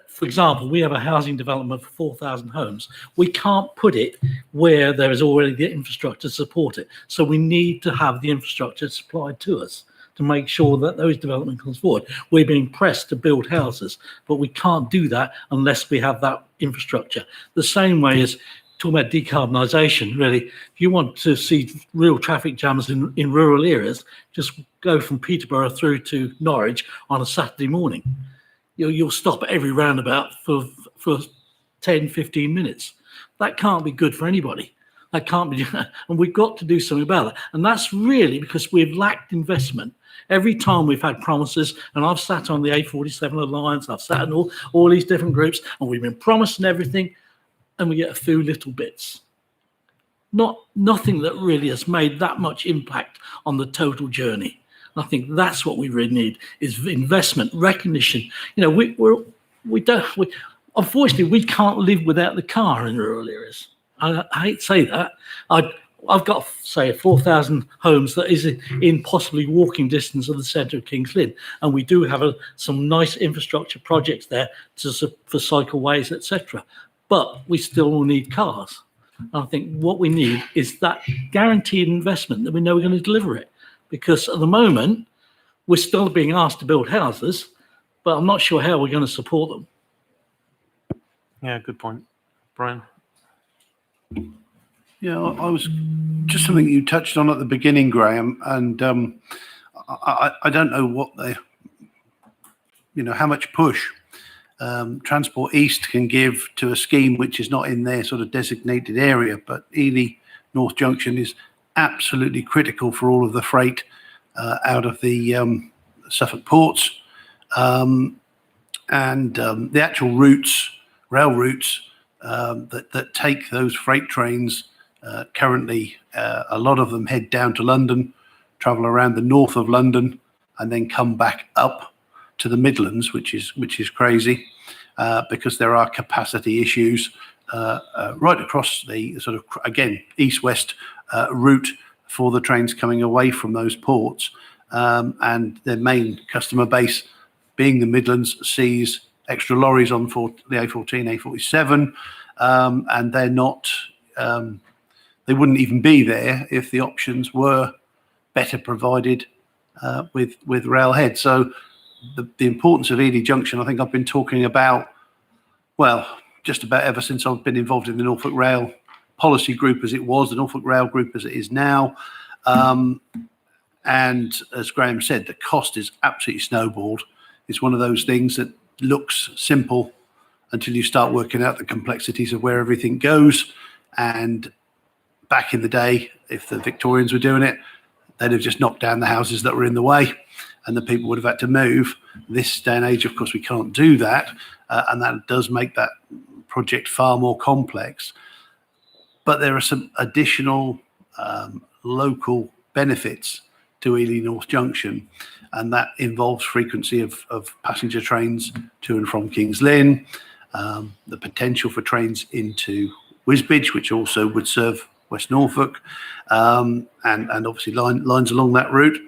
for example, we have a housing development for 4,000 homes. We can't put it where there is already the infrastructure to support it. So we need to have the infrastructure supplied to us to make sure that those development comes forward. We're being pressed to build houses, but we can't do that unless we have that infrastructure. The same way as talking about decarbonisation, really, if you want to see real traffic jams in rural areas, just go from Peterborough through to Norwich on a Saturday morning. You'll stop at every roundabout for 10, 15 minutes. That can't be good for anybody. That can't be, and we've got to do something about it. And that's really because we've lacked investment. Every time we've had promises, and I've sat on the A47 Alliance, I've sat in all these different groups, and we've been promising everything, and we get a few little bits. Nothing that really has made that much impact on the total journey. And I think that's what we really need, is investment, recognition. Unfortunately, we can't live without the car in rural areas. I hate to say that. I've got, say, 4,000 homes that is in possibly walking distance of the centre of King's Lynn, and we do have some nice infrastructure projects there for cycleways, etc. But we still all need cars. And I think what we need is that guaranteed investment that we know we're going to deliver it. Because at the moment, we're still being asked to build houses, but I'm not sure how we're going to support them. Yeah, good point. Brian? Yeah, I was just something you touched on at the beginning, Graham, and I don't know what how much push Transport East can give to a scheme which is not in their sort of designated area, but Ely North Junction is absolutely critical for all of the freight out of the Suffolk ports, and the actual routes, rail routes that take those freight trains. Currently, a lot of them head down to London, travel around the north of London, and then come back up to the Midlands, which is crazy, because there are capacity issues right across the sort of, again, east-west route for the trains coming away from those ports, and their main customer base being the Midlands sees extra lorries on the A14, A47, and they're not. They wouldn't even be there if the options were better provided with railhead. So the importance of Ely Junction, I think I've been talking about, well, just about ever since I've been involved in the Norfolk Rail policy group as it was, the Norfolk Rail group as it is now. And as Graham said, the cost is absolutely snowballed. It's one of those things that looks simple until you start working out the complexities of where everything goes. And back in the day, if the Victorians were doing it, they'd have just knocked down the houses that were in the way and the people would have had to move. This day and age, of course, we can't do that. And that does make that project far more complex. But there are some additional local benefits to Ely North Junction, and that involves frequency of passenger trains to and from Kings Lynn, the potential for trains into Wisbech, which also would serve West Norfolk, and obviously lines along that route.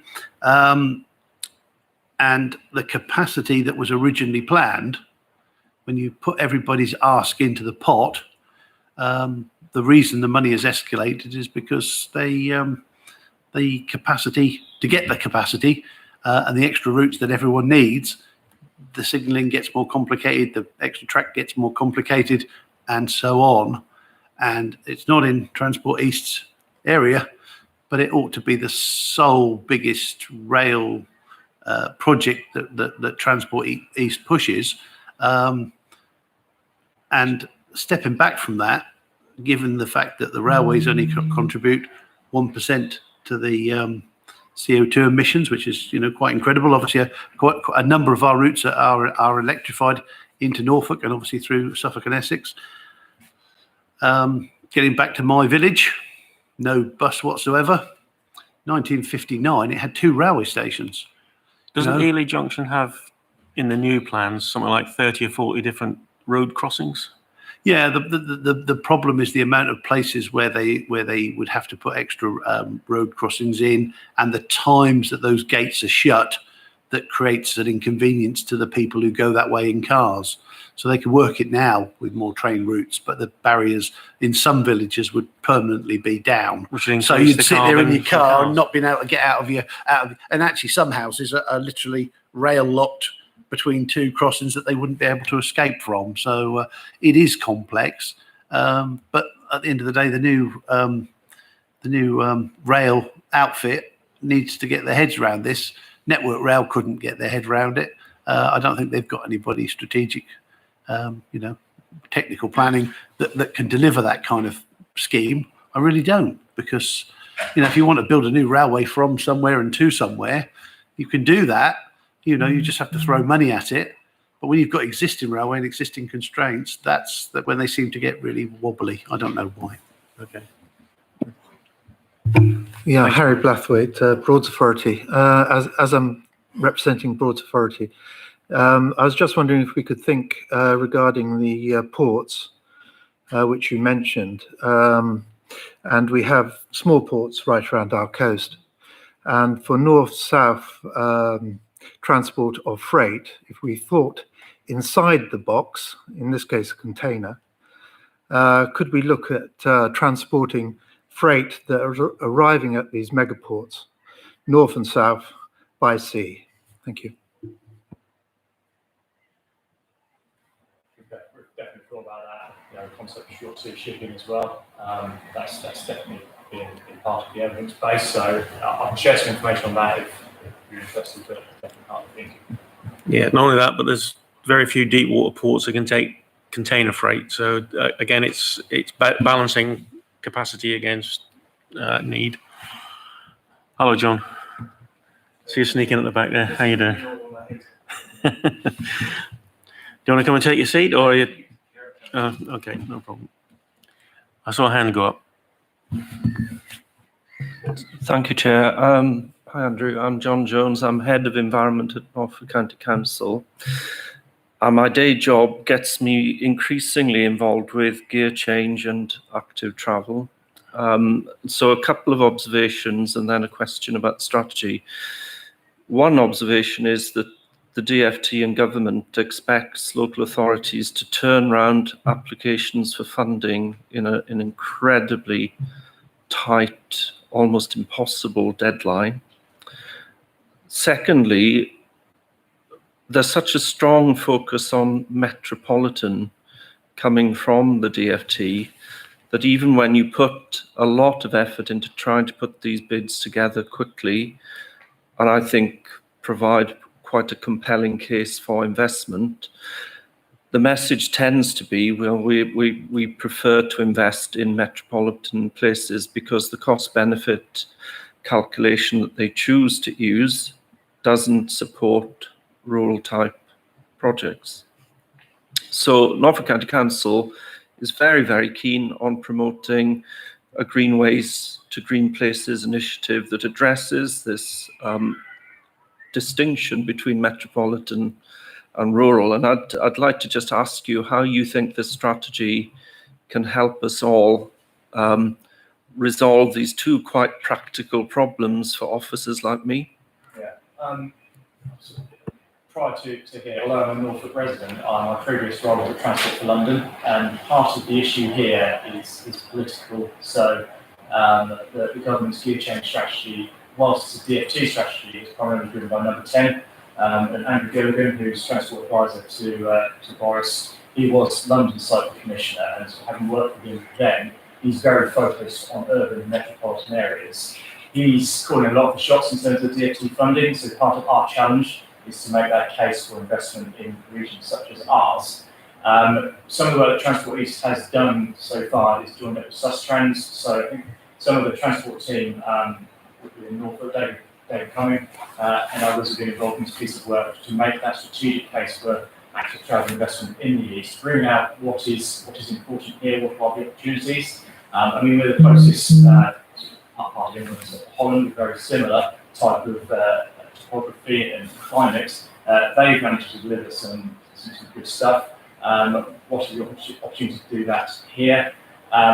And the capacity that was originally planned, when you put everybody's ask into the pot, the reason the money has escalated is because the capacity, to get the capacity and the extra routes that everyone needs, the signalling gets more complicated, the extra track gets more complicated, and so on. And it's not in Transport East's area, but it ought to be the sole biggest rail project that Transport East pushes. And stepping back from that, given the fact that the railways only contribute 1% to the CO2 emissions, which is quite incredible. Obviously, quite a number of our routes are electrified into Norfolk and obviously through Suffolk and Essex. Getting back to my village, no bus whatsoever. 1959, it had 2 railway stations. Doesn't Ely Junction have, in the new plans, something like 30 or 40 different road crossings? Yeah, the problem is the amount of places where they would have to put extra road crossings in, and the times that those gates are shut, that creates an inconvenience to the people who go that way in cars. So they can work it now with more train routes, but the barriers in some villages would permanently be down. So you'd sit there in your car and not being able to get out of and actually some houses are literally rail locked between 2 crossings that they wouldn't be able to escape from. So it is complex. But at the end of the day, the new rail outfit needs to get their heads around this. Network Rail couldn't get their head around it. I don't think they've got anybody strategic, technical planning that can deliver that kind of scheme. I really don't, because, if you want to build a new railway from somewhere and to somewhere, you can do that. You just have to throw money at it. But when you've got existing railway and existing constraints, that's when they seem to get really wobbly. I don't know why. Okay. Yeah, thanks. Harry Blathwaite, Broads Authority. As I'm representing Broads Authority, I was just wondering if we could think regarding the ports, which you mentioned. And we have small ports right around our coast. And for north-south transport of freight, if we thought inside the box, in this case a container, could we look at transporting freight that are arriving at these megaports, north and south, by sea? Thank you. We've definitely thought about that. the concept of short sea shipping as well. That's definitely been part of the evidence base. So I can share some information on that if you're interested, but definitely part of the thinking. Yeah, not only that, but there's very few deep water ports that can take container freight. So again, it's balancing capacity against need. Hello, John. See you sneaking at the back there. How you doing? Do you want to come and take your seat, or are you? Okay, no problem. I saw a hand go up. Thank you, Chair. Hi, Andrew. I'm Jon Jones. I'm Head of Environment at Norfolk County Council. My day job gets me increasingly involved with gear change and active travel. So a couple of observations and then a question about strategy. One observation is that the DFT and government expects local authorities to turn around applications for funding in an incredibly tight, almost impossible deadline. Secondly, there's such a strong focus on metropolitan coming from the DFT that even when you put a lot of effort into trying to put these bids together quickly, and I think provide quite a compelling case for investment, the message tends to be, well, we prefer to invest in metropolitan places because the cost-benefit calculation that they choose to use doesn't support rural-type projects. So Norfolk County Council is very, very keen on promoting a Greenways to Green Places initiative that addresses this distinction between metropolitan and rural. And I'd like to just ask you how you think this strategy can help us all resolve these two quite practical problems for officers like me. Yeah. Prior to here, although I'm a Norfolk resident, my previous role was at Transport for London, and part of the issue here is political. So the government's gear change strategy, whilst it's a DFT strategy, is primarily driven by Number 10. And Andrew Gilligan, who's Transport Advisor to Boris, he was London Cycle Commissioner, and having worked with him then, he's very focused on urban and metropolitan areas. He's calling a lot of the shots in terms of DFT funding, so part of our challenge is to make that case for investment in regions such as ours. Some of the work that Transport East has done so far is joined up with Sustrans, so I think some of the transport team within Norfolk, David Cumming, and others have been involved in this piece of work to make that strategic case for active travel investment in the East, bring out what is important here, what are the opportunities. I mean, we're the closest part of England to Holland, very similar type of topography and climate. They've managed to deliver some good stuff. What are the opportunities to do that here?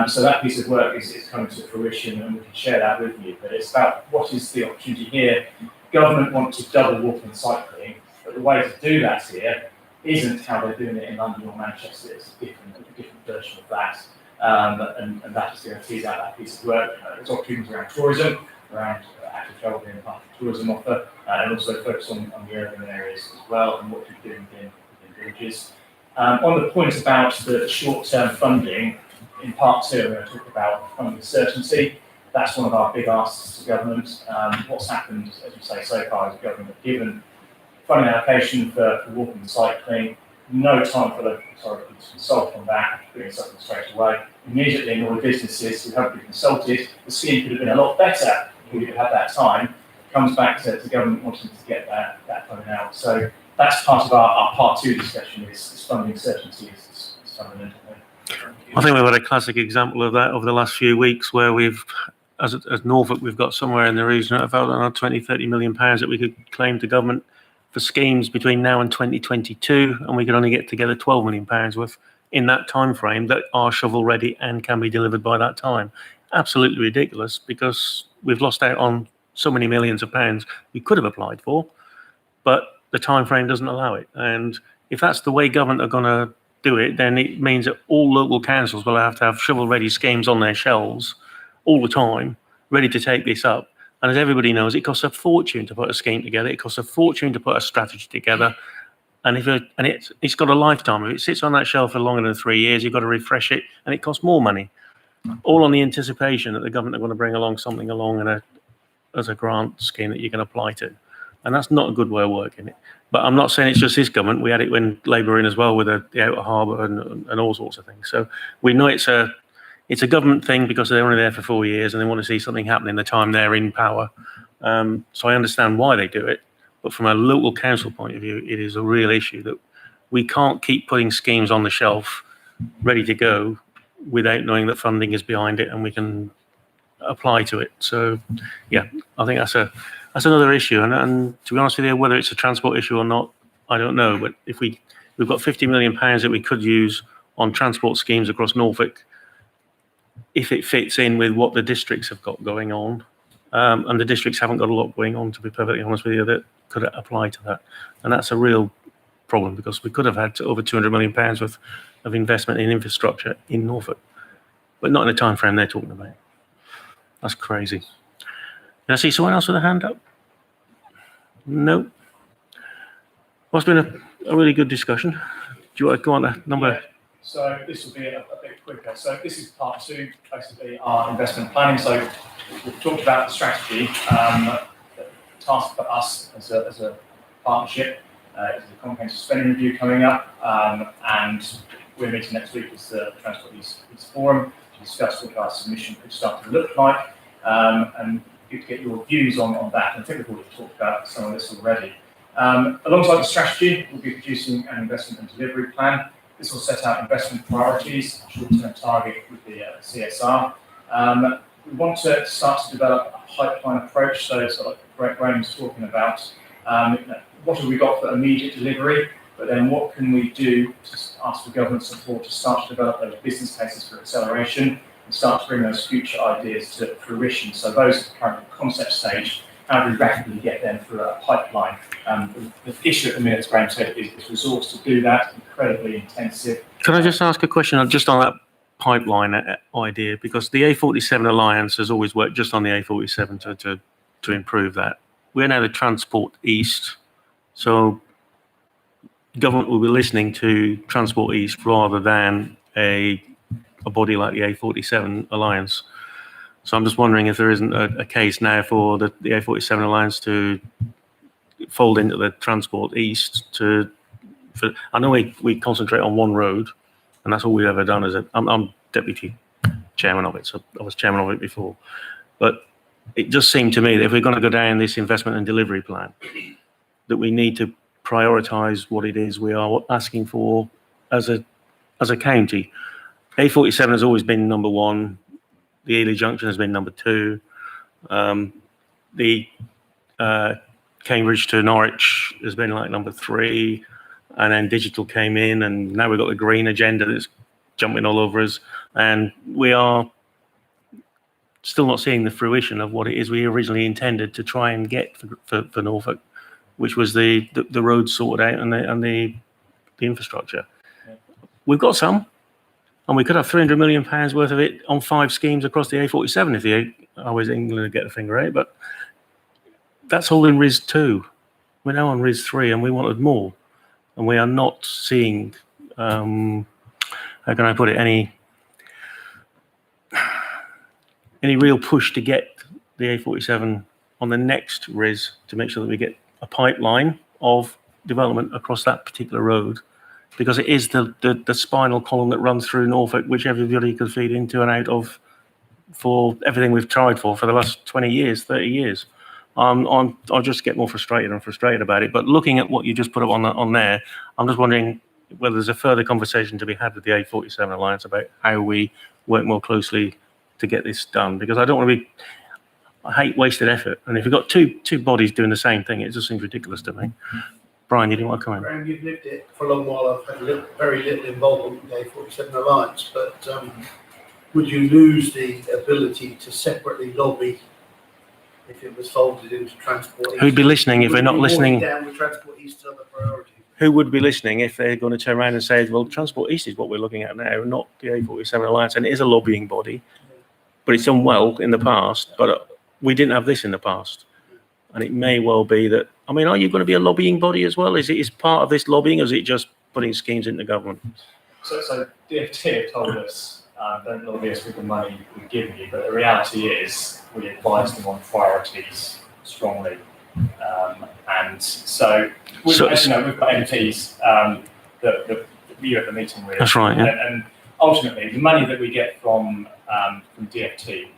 So that piece of work is coming to fruition, and we can share that with you. But it's about what is the opportunity here. Government want to double walking and cycling, but the way to do that here isn't how they're doing it in London or Manchester. It's a different version of that. And that is going to tease out that piece of work. There's opportunities around tourism, around active travel being part of the tourism offer, and also focus on the urban areas as well, and what you're doing within villages. On the point about the short-term funding, in part two, we're going to talk about funding certainty. That's one of our big asks to government. What's happened, as you say, so far is the government have given funding allocation for walking and cycling, no time for the authorities to consult on that, doing something straight away. Immediately, in all the businesses who haven't been consulted, the scheme could have been a lot better if we could have had that time. It comes back to government wanting to get that funding out. So that's part of our part two discussion is funding certainty is fundamental. I think we've had a classic example of that over the last few weeks where we've, as Norfolk, we've got somewhere in the region of about 20, 30 million pounds that we could claim to government for schemes between now and 2022, and we could only get together 12 million pounds worth in that time frame that are shovel ready and can be delivered by that time. Absolutely ridiculous, because we've lost out on so many millions of pounds we could have applied for, but the time frame doesn't allow it. And if that's the way government are going to do it, then it means that all local councils will have to have shovel-ready schemes on their shelves all the time, ready to take this up. And as everybody knows, it costs a fortune to put a scheme together. It costs a fortune to put a strategy together. And it's got a lifetime. If it sits on that shelf for longer than 3 years, you've got to refresh it, and it costs more money. All on the anticipation that the government are going to bring along something as a grant scheme that you can apply to, and that's not a good way of working it. But I'm not saying it's just this government. We had it when Labour were in as well with the Outer Harbour and all sorts of things. So we know it's a government thing because they're only there for 4 years and they want to see something happen in the time they're in power. So I understand why they do it. But from a local council point of view, it is a real issue that we can't keep putting schemes on the shelf ready to go without knowing that funding is behind it and we can apply to it. So, yeah, I think that's another issue. And to be honest with you, whether it's a transport issue or not, I don't know. But if we've got £50 million that we could use on transport schemes across Norfolk, if it fits in with what the districts have got going on, and the districts haven't got a lot going on, to be perfectly honest with you, that could apply to that. And that's a real problem because we could have had over £200 million worth of investment in infrastructure in Norfolk, but not in the time frame they're talking about. That's crazy. Did I see someone else with a hand up? No. Well, it's been a really good discussion. Do you want to go on to number? Yeah. So this will be a bit quicker. So this is part 2, basically our investment planning. So we've talked about the strategy. The task for us as a partnership is the comprehensive spending review coming up, and we're meeting next week as the Transport East Forum to discuss what our submission could start to look like, and good to get your views on that. And I think we've already talked about some of this already. Alongside the strategy, we'll be producing an investment and delivery plan. This will set out investment priorities, short-term target with the CSR. We want to start to develop a pipeline approach. So like Graham was talking about, what have we got for immediate delivery? But then what can we do to ask for government support to start to develop those business cases for acceleration and start to bring those future ideas to fruition? So those current concept stage, how do we rapidly get them through a pipeline? The issue at the minute, as Graham said, is resource to do that, incredibly intensive. Can I just ask a question just on that pipeline idea? Because the A47 Alliance has always worked just on the A47 to improve that. We're now the Transport East, so government will be listening to Transport East rather than a body like the A47 Alliance. So I'm just wondering if there isn't a case now for the A47 Alliance to fold into the Transport East I know we concentrate on one road, and that's all we've ever done. I'm deputy chairman of it, so I was chairman of it before. But it just seemed to me that if we're going to go down this investment and delivery plan, that we need to prioritise what it is we are asking for as a county. A47 has always been number 1. The Ely Junction has been number 2. The Cambridge to Norwich has been like number 3. And then digital came in, and now we've got the green agenda that's jumping all over us. And we are still not seeing the fruition of what it is we originally intended to try and get for Norfolk, which was the roads sorted out and the infrastructure. Yeah. We've got some, and we could have £300 million worth of it on 5 schemes across the A47 if I was England to get the finger out. But that's all in RIS 2. We're now on RIS 3, and we wanted more. And we are not seeing, how can I put it, any real push to get the A47 on the next RIS to make sure that we get a pipeline of development across that particular road, because it is the spinal column that runs through Norfolk, which everybody could feed into and out of for everything we've tried for the last 20 years, 30 years. I'll just get more frustrated about it. But looking at what you just put up on there, I'm just wondering whether there's a further conversation to be had with the A47 Alliance about how we work more closely to get this done. Because I don't want to be, I hate wasted effort. And if you've got two bodies doing the same thing, it just seems ridiculous to me. Brian, you didn't want to come in? Graham, you've lived it for a long while. I've had very little involvement with the A47 Alliance, but would you lose the ability to separately lobby if it was folded into Transport East? Who'd be listening if they're not listening? Down with Transport East's other priorities. Who would be listening if they're going to turn around and say, well, Transport East is what we're looking at now, not the A47 Alliance, and it is a lobbying body, but it's done well in the past, but we didn't have this in the past. And it may well be that, I mean, are you going to be a lobbying body as well? Is it part of this lobbying, or is it just putting schemes into government? So DFT have told us, don't lobby us with the money we've given you, but the reality is we advise them on priorities strongly. And so, we've got MPs that you at the meeting with. That's right, yeah. And ultimately, the money that we get from DFT,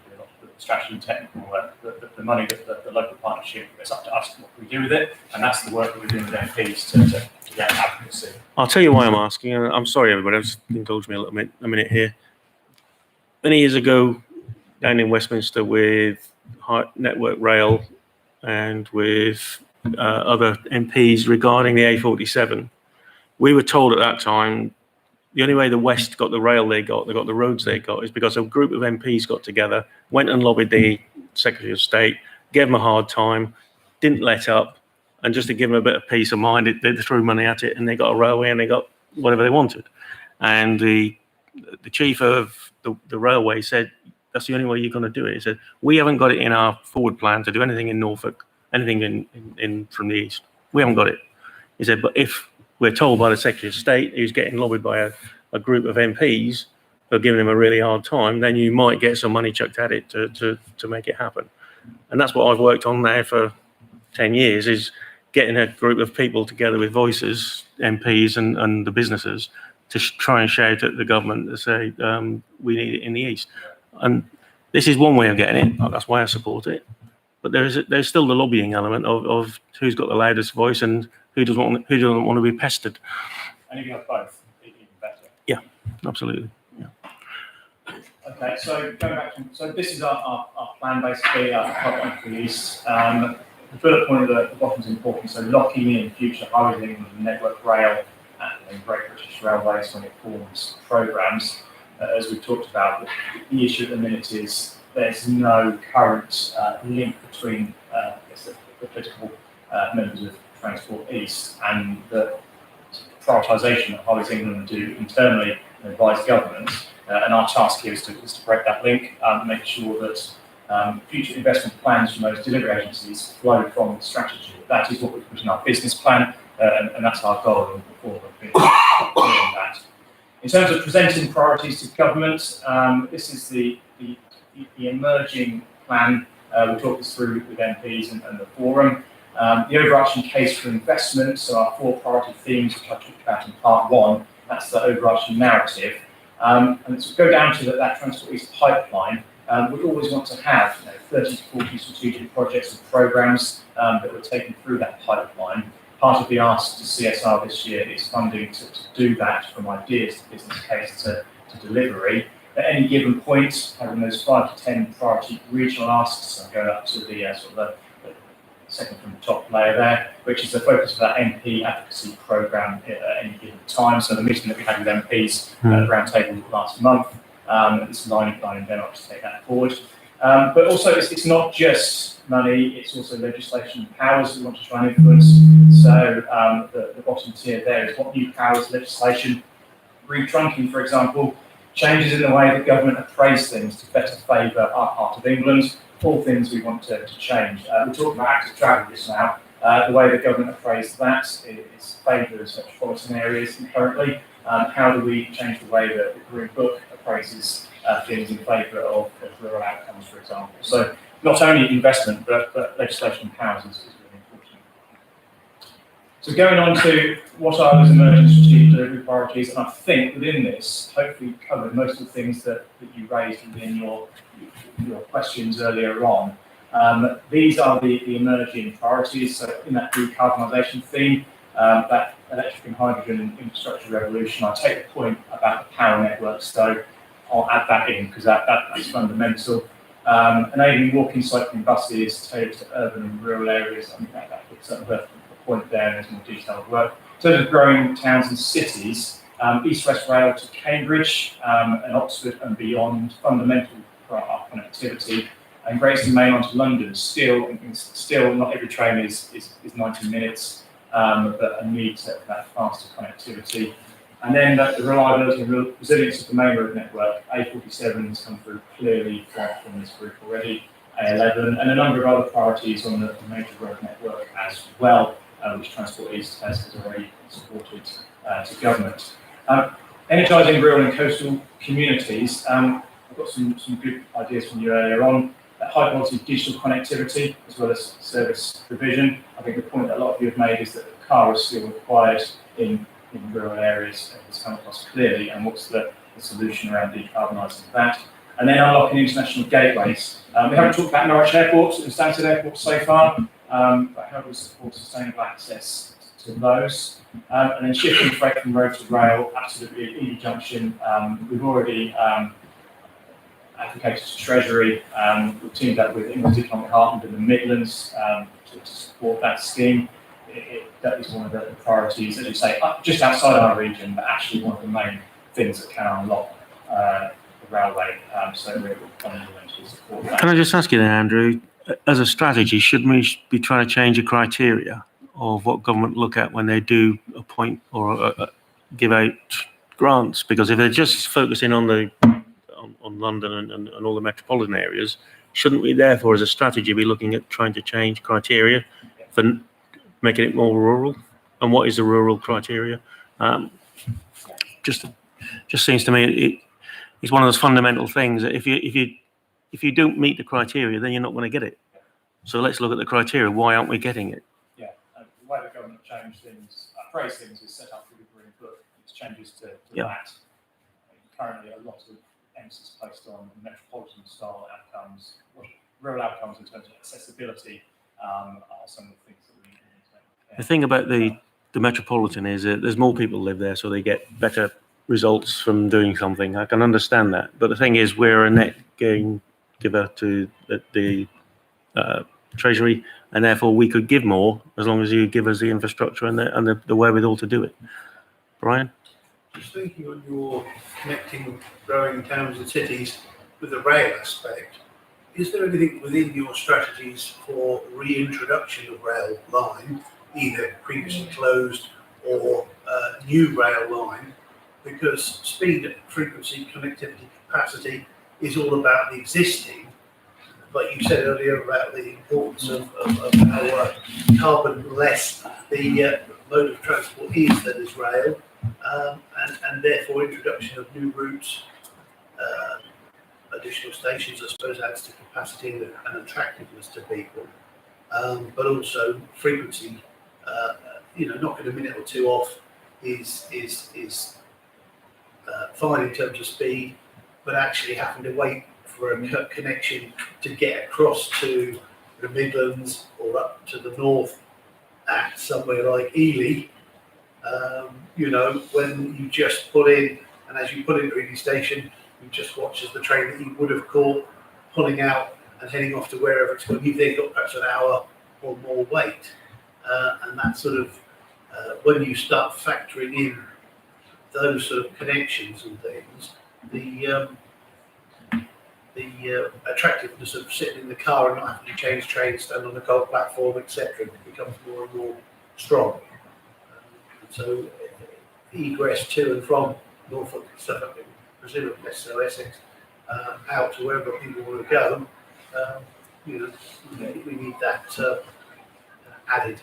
the strategy and technical work, the money that the local partnership, it's up to us what we do with it, and that's the work that we're doing with MPs to get advocacy. I'll tell you why I'm asking, and I'm sorry, everybody, just indulge me a minute here. Many years ago, down in Westminster with Network Rail and with other MPs regarding the A47, we were told at that time the only way the West got the rail they got the roads they got, is because a group of MPs got together, went and lobbied the Secretary of State, gave them a hard time, didn't let up, and just to give them a bit of peace of mind, they threw money at it and they got a railway and they got whatever they wanted. And the chief of the railway said, that's the only way you're going to do it. He said, we haven't got it in our forward plan to do anything in Norfolk, anything in from the east. We haven't got it. He said, but if we're told by the Secretary of State who's getting lobbied by a group of MPs who are giving him a really hard time, then you might get some money chucked at it to make it happen. And that's what I've worked on now for 10 years, is getting a group of people together with voices, MPs and the businesses, to try and shout at the government to say, we need it in the east. And this is one way of getting it. That's why I support it. But there's still the lobbying element of who's got the loudest voice and who doesn't want to be pestered. And if you have both, even better. Yeah, absolutely. Yeah. Okay, so going back so this is our plan basically, our pipeline for the east. The bullet point at the bottom is important. So locking in future highways and Network Rail and Great British Railways when it forms programmes. As we've talked about, the issue at the minute is there's no current link between the political members of Transport East and the prioritisation that Highways England do internally and advise government. And our task here is to break that link, make sure that future investment plans from those delivery agencies flow from the strategy. That is what we put in our business plan, and that's our goal and before we've been doing that. In terms of presenting priorities to government, this is the emerging plan. We talked this through with MPs and the forum. The overarching case for investment, so our 4 priority themes, which I talked about in part 1, that's the overarching narrative. And to go down to that Transport East pipeline, we always want to have 30 to 40 strategic projects and programmes that we're taking through that pipeline. Part of the ask to CSR this year is funding to do that, from ideas to business case to delivery. At any given point, having those 5 to 10 priority regional asks, so going up to the the second from the top layer there, which is the focus of that MP advocacy programme at any given time. So the meeting that we had with MPs at the round table last month, it's lining them up to take that forward. But also, it's not just money, it's also legislation and powers we want to try and influence. So the bottom tier there is what new powers, legislation, retrunking, for example, changes in the way that government appraise things to better favour our part of England, all things we want to change. We're talking about active travel just now. The way the government appraised that is favours metropolitan areas currently. How do we change the way that the Green Book appraises things in favour of rural outcomes, for example? So not only investment, but legislation and powers is really important. So going on to what are those emerging strategic delivery priorities, and I think within this, hopefully covered most of the things that you raised within your questions earlier on. These are the emerging priorities. So in that decarbonisation theme, that electric and hydrogen infrastructure revolution, I take the point about the power network, so I'll add that in because that's fundamental. Enabling walking, cycling, buses tailored to urban and rural areas, I think that puts up the point there, and there's more detailed work. In terms of growing towns and cities, East-West Rail to Cambridge and Oxford and beyond, fundamental for our connectivity. And Great Eastern Main Line to London, still not every train is 90 minutes, but a need for that faster connectivity. And then the reliability and resilience of the main road network, A47 has come through clearly from this group already. A11, and a number of other priorities on the major road network as well, which Transport East has already supported to government. Energising rural and coastal communities. I've got some good ideas from you earlier on. High quality digital connectivity as well as service provision. I think the point that a lot of you have made is that the car is still required in rural areas. It's come across clearly, and what's the solution around decarbonising that? And then unlocking international gateways. We haven't talked about Norwich Airport and Stansted Airport so far, but how do we support sustainable access to those? And then shifting freight from road to rail, absolutely, Ed Junction. We've already advocated to Treasury. We've teamed up with England's Economic Heartland in the Midlands to support that scheme. That is one of the priorities, as you say, just outside our region, but actually one of the main things that can unlock the railway. So we're fundamentally support that. Can I just ask you then, Andrew, as a strategy, shouldn't we be trying to change the criteria of what government look at when they do appoint or give out grants? Because if they're just focusing on London and all the metropolitan areas, shouldn't we therefore, as a strategy, be looking at trying to change criteria for making it more rural? And what is the rural criteria? Just seems to me it's one of those fundamental things that if you don't meet the criteria, then you're not going to get it. So let's look at the criteria. Why aren't we getting it? Yeah, the way the government changed things, phrase things, is set up through the Green Book. It's changes to that. Currently, a lot of emphasis placed on metropolitan style outcomes, rural outcomes in terms of accessibility are some of the things that we need to. The thing about the metropolitan is that there's more people live there, so they get better results from doing something. I can understand that, but the thing is, we're a net gain giver to the Treasury, and therefore we could give more as long as you give us the infrastructure and the wherewithal to do it. Brian? Just thinking on your connecting growing towns and cities with the rail aspect, is there anything within your strategies for reintroduction of rail line, either previously closed or new rail line? Because speed, frequency, connectivity, capacity is all about the existing. But you said earlier about the importance of how carbon less the mode of transport is that is rail. And therefore introduction of new routes, additional stations, I suppose, adds to capacity and attractiveness to people. But also frequency, knocking a minute or two off is fine in terms of speed, but actually having to wait for a connection to get across to the Midlands or up to the north at somewhere like Ely. When you just pull in, and as you pull into Ely station, you just watch as the train that you would have caught pulling out and heading off to wherever it's going. You've then got perhaps an hour or more wait. And that sort of, when you start factoring in those sort of connections and things, the attractiveness of sitting in the car and not having to change trains, stand on the coal platform, etc., becomes more and more strong. So egress to and from Norfolk, stuff up in presumably so Essex, out to wherever people want to go. We need that added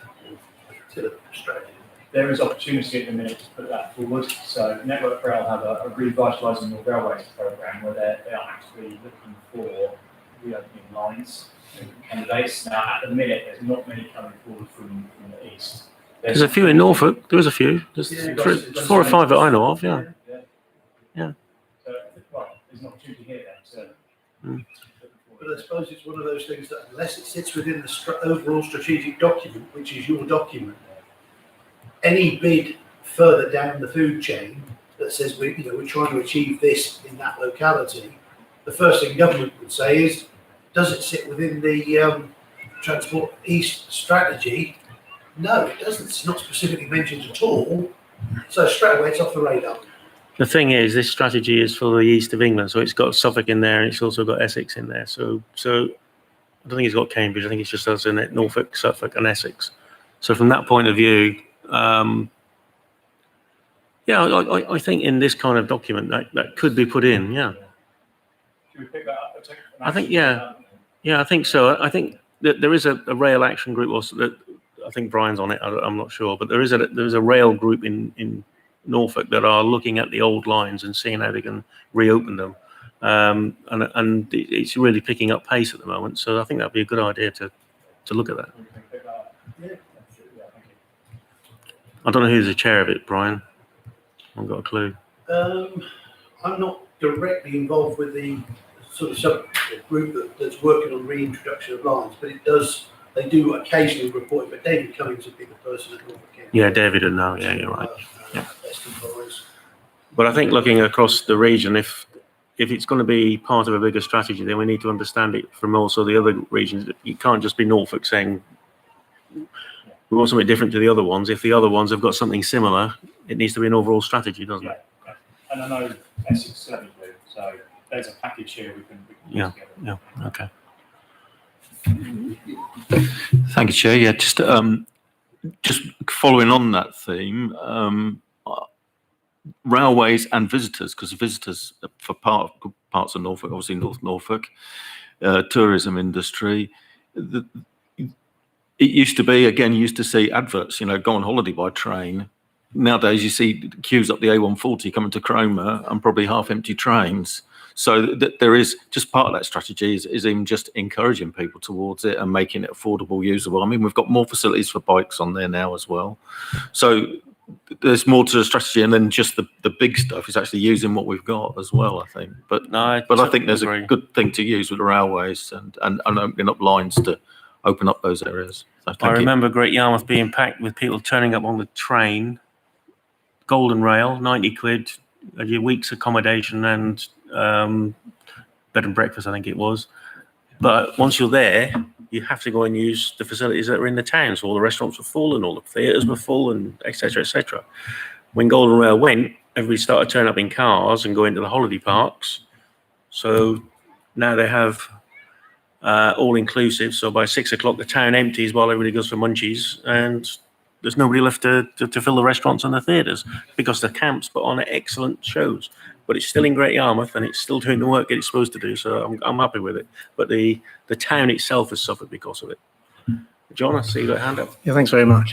to the strategy. There is opportunity at the minute to put that forward. So Network Rail have a Revitalising Your Railways programme where they are actually looking for reopening lines and candidates. Now, at the minute, there's not many coming forward from the east. There's a few in Norfolk. There was a few. There's 4 or 5 that I know of. Yeah. So, there's an opportunity here then. But I suppose it's one of those things that unless it sits within the overall strategic document, which is your document, any bid further down the food chain that says we're trying to achieve this in that locality, the first thing government would say is, does it sit within the Transport East strategy? No, it doesn't. It's not specifically mentioned at all. So straight away, it's off the radar. The thing is, this strategy is for the east of England, so it's got Suffolk in there, and it's also got Essex in there. So I don't think it's got Cambridge. I think it's just us in it: Norfolk, Suffolk, and Essex. So from that point of view, I think in this kind of document that could be put in. Yeah. Should we pick that up? I think Yeah, I think so. I think that there is a rail action group, also that I think Brian's on it. I'm not sure, but there's a rail group in Norfolk that are looking at the old lines and seeing how they can reopen them. And it's really picking up pace at the moment. So I think that'd be a good idea to look at that. I don't know who's the chair of it, Brian. I haven't got a clue. I'm not directly involved with the sort of group that's working on reintroduction of lines, but they do occasionally report it. But David Cummings would be the person at Norfolk. Yeah, David would know. Yeah, you're right. Yeah. Best advice. But I think looking across the region, if it's going to be part of a bigger strategy, then we need to understand it from also the other regions. You can't just be Norfolk saying we want something different to the other ones. If the other ones have got something similar, it needs to be an overall strategy, doesn't it? Yeah. And I know Essex certainly do. So there's a package here we can use together. Yeah. Okay. Thank you, Chair. Yeah, just following on that theme, railways and visitors, because visitors for parts of Norfolk, obviously North Norfolk, tourism industry. It used to be, again, you used to see adverts, go on holiday by train. Nowadays, you see queues up the A140 coming to Cromer and probably half-empty trains. So there is just part of that strategy is even just encouraging people towards it and making it affordable, usable. I mean, we've got more facilities for bikes on there now as well. So there's more to the strategy, and then just the big stuff is actually using what we've got as well, I think. But I think there's a good thing to use with the railways and opening up lines to open up those areas. So I remember Great Yarmouth being packed with people turning up on the train, Golden Rail, 90 quid, a week's accommodation and bed and breakfast, I think it was. But once you're there, you have to go and use the facilities that are in the town. So all the restaurants were full and all the theatres were full and et cetera, et cetera. When Golden Rail went, everybody started turning up in cars and going to the holiday parks. So now they have all inclusive. So by 6 o'clock, the town empties while everybody goes for munchies, and there's nobody left to fill the restaurants and the theatres because the camps put on excellent shows. But it's still in Great Yarmouth and it's still doing the work it's supposed to do. So I'm happy with it. But the town itself has suffered because of it. John, I see you got a hand up. Yeah, thanks very much.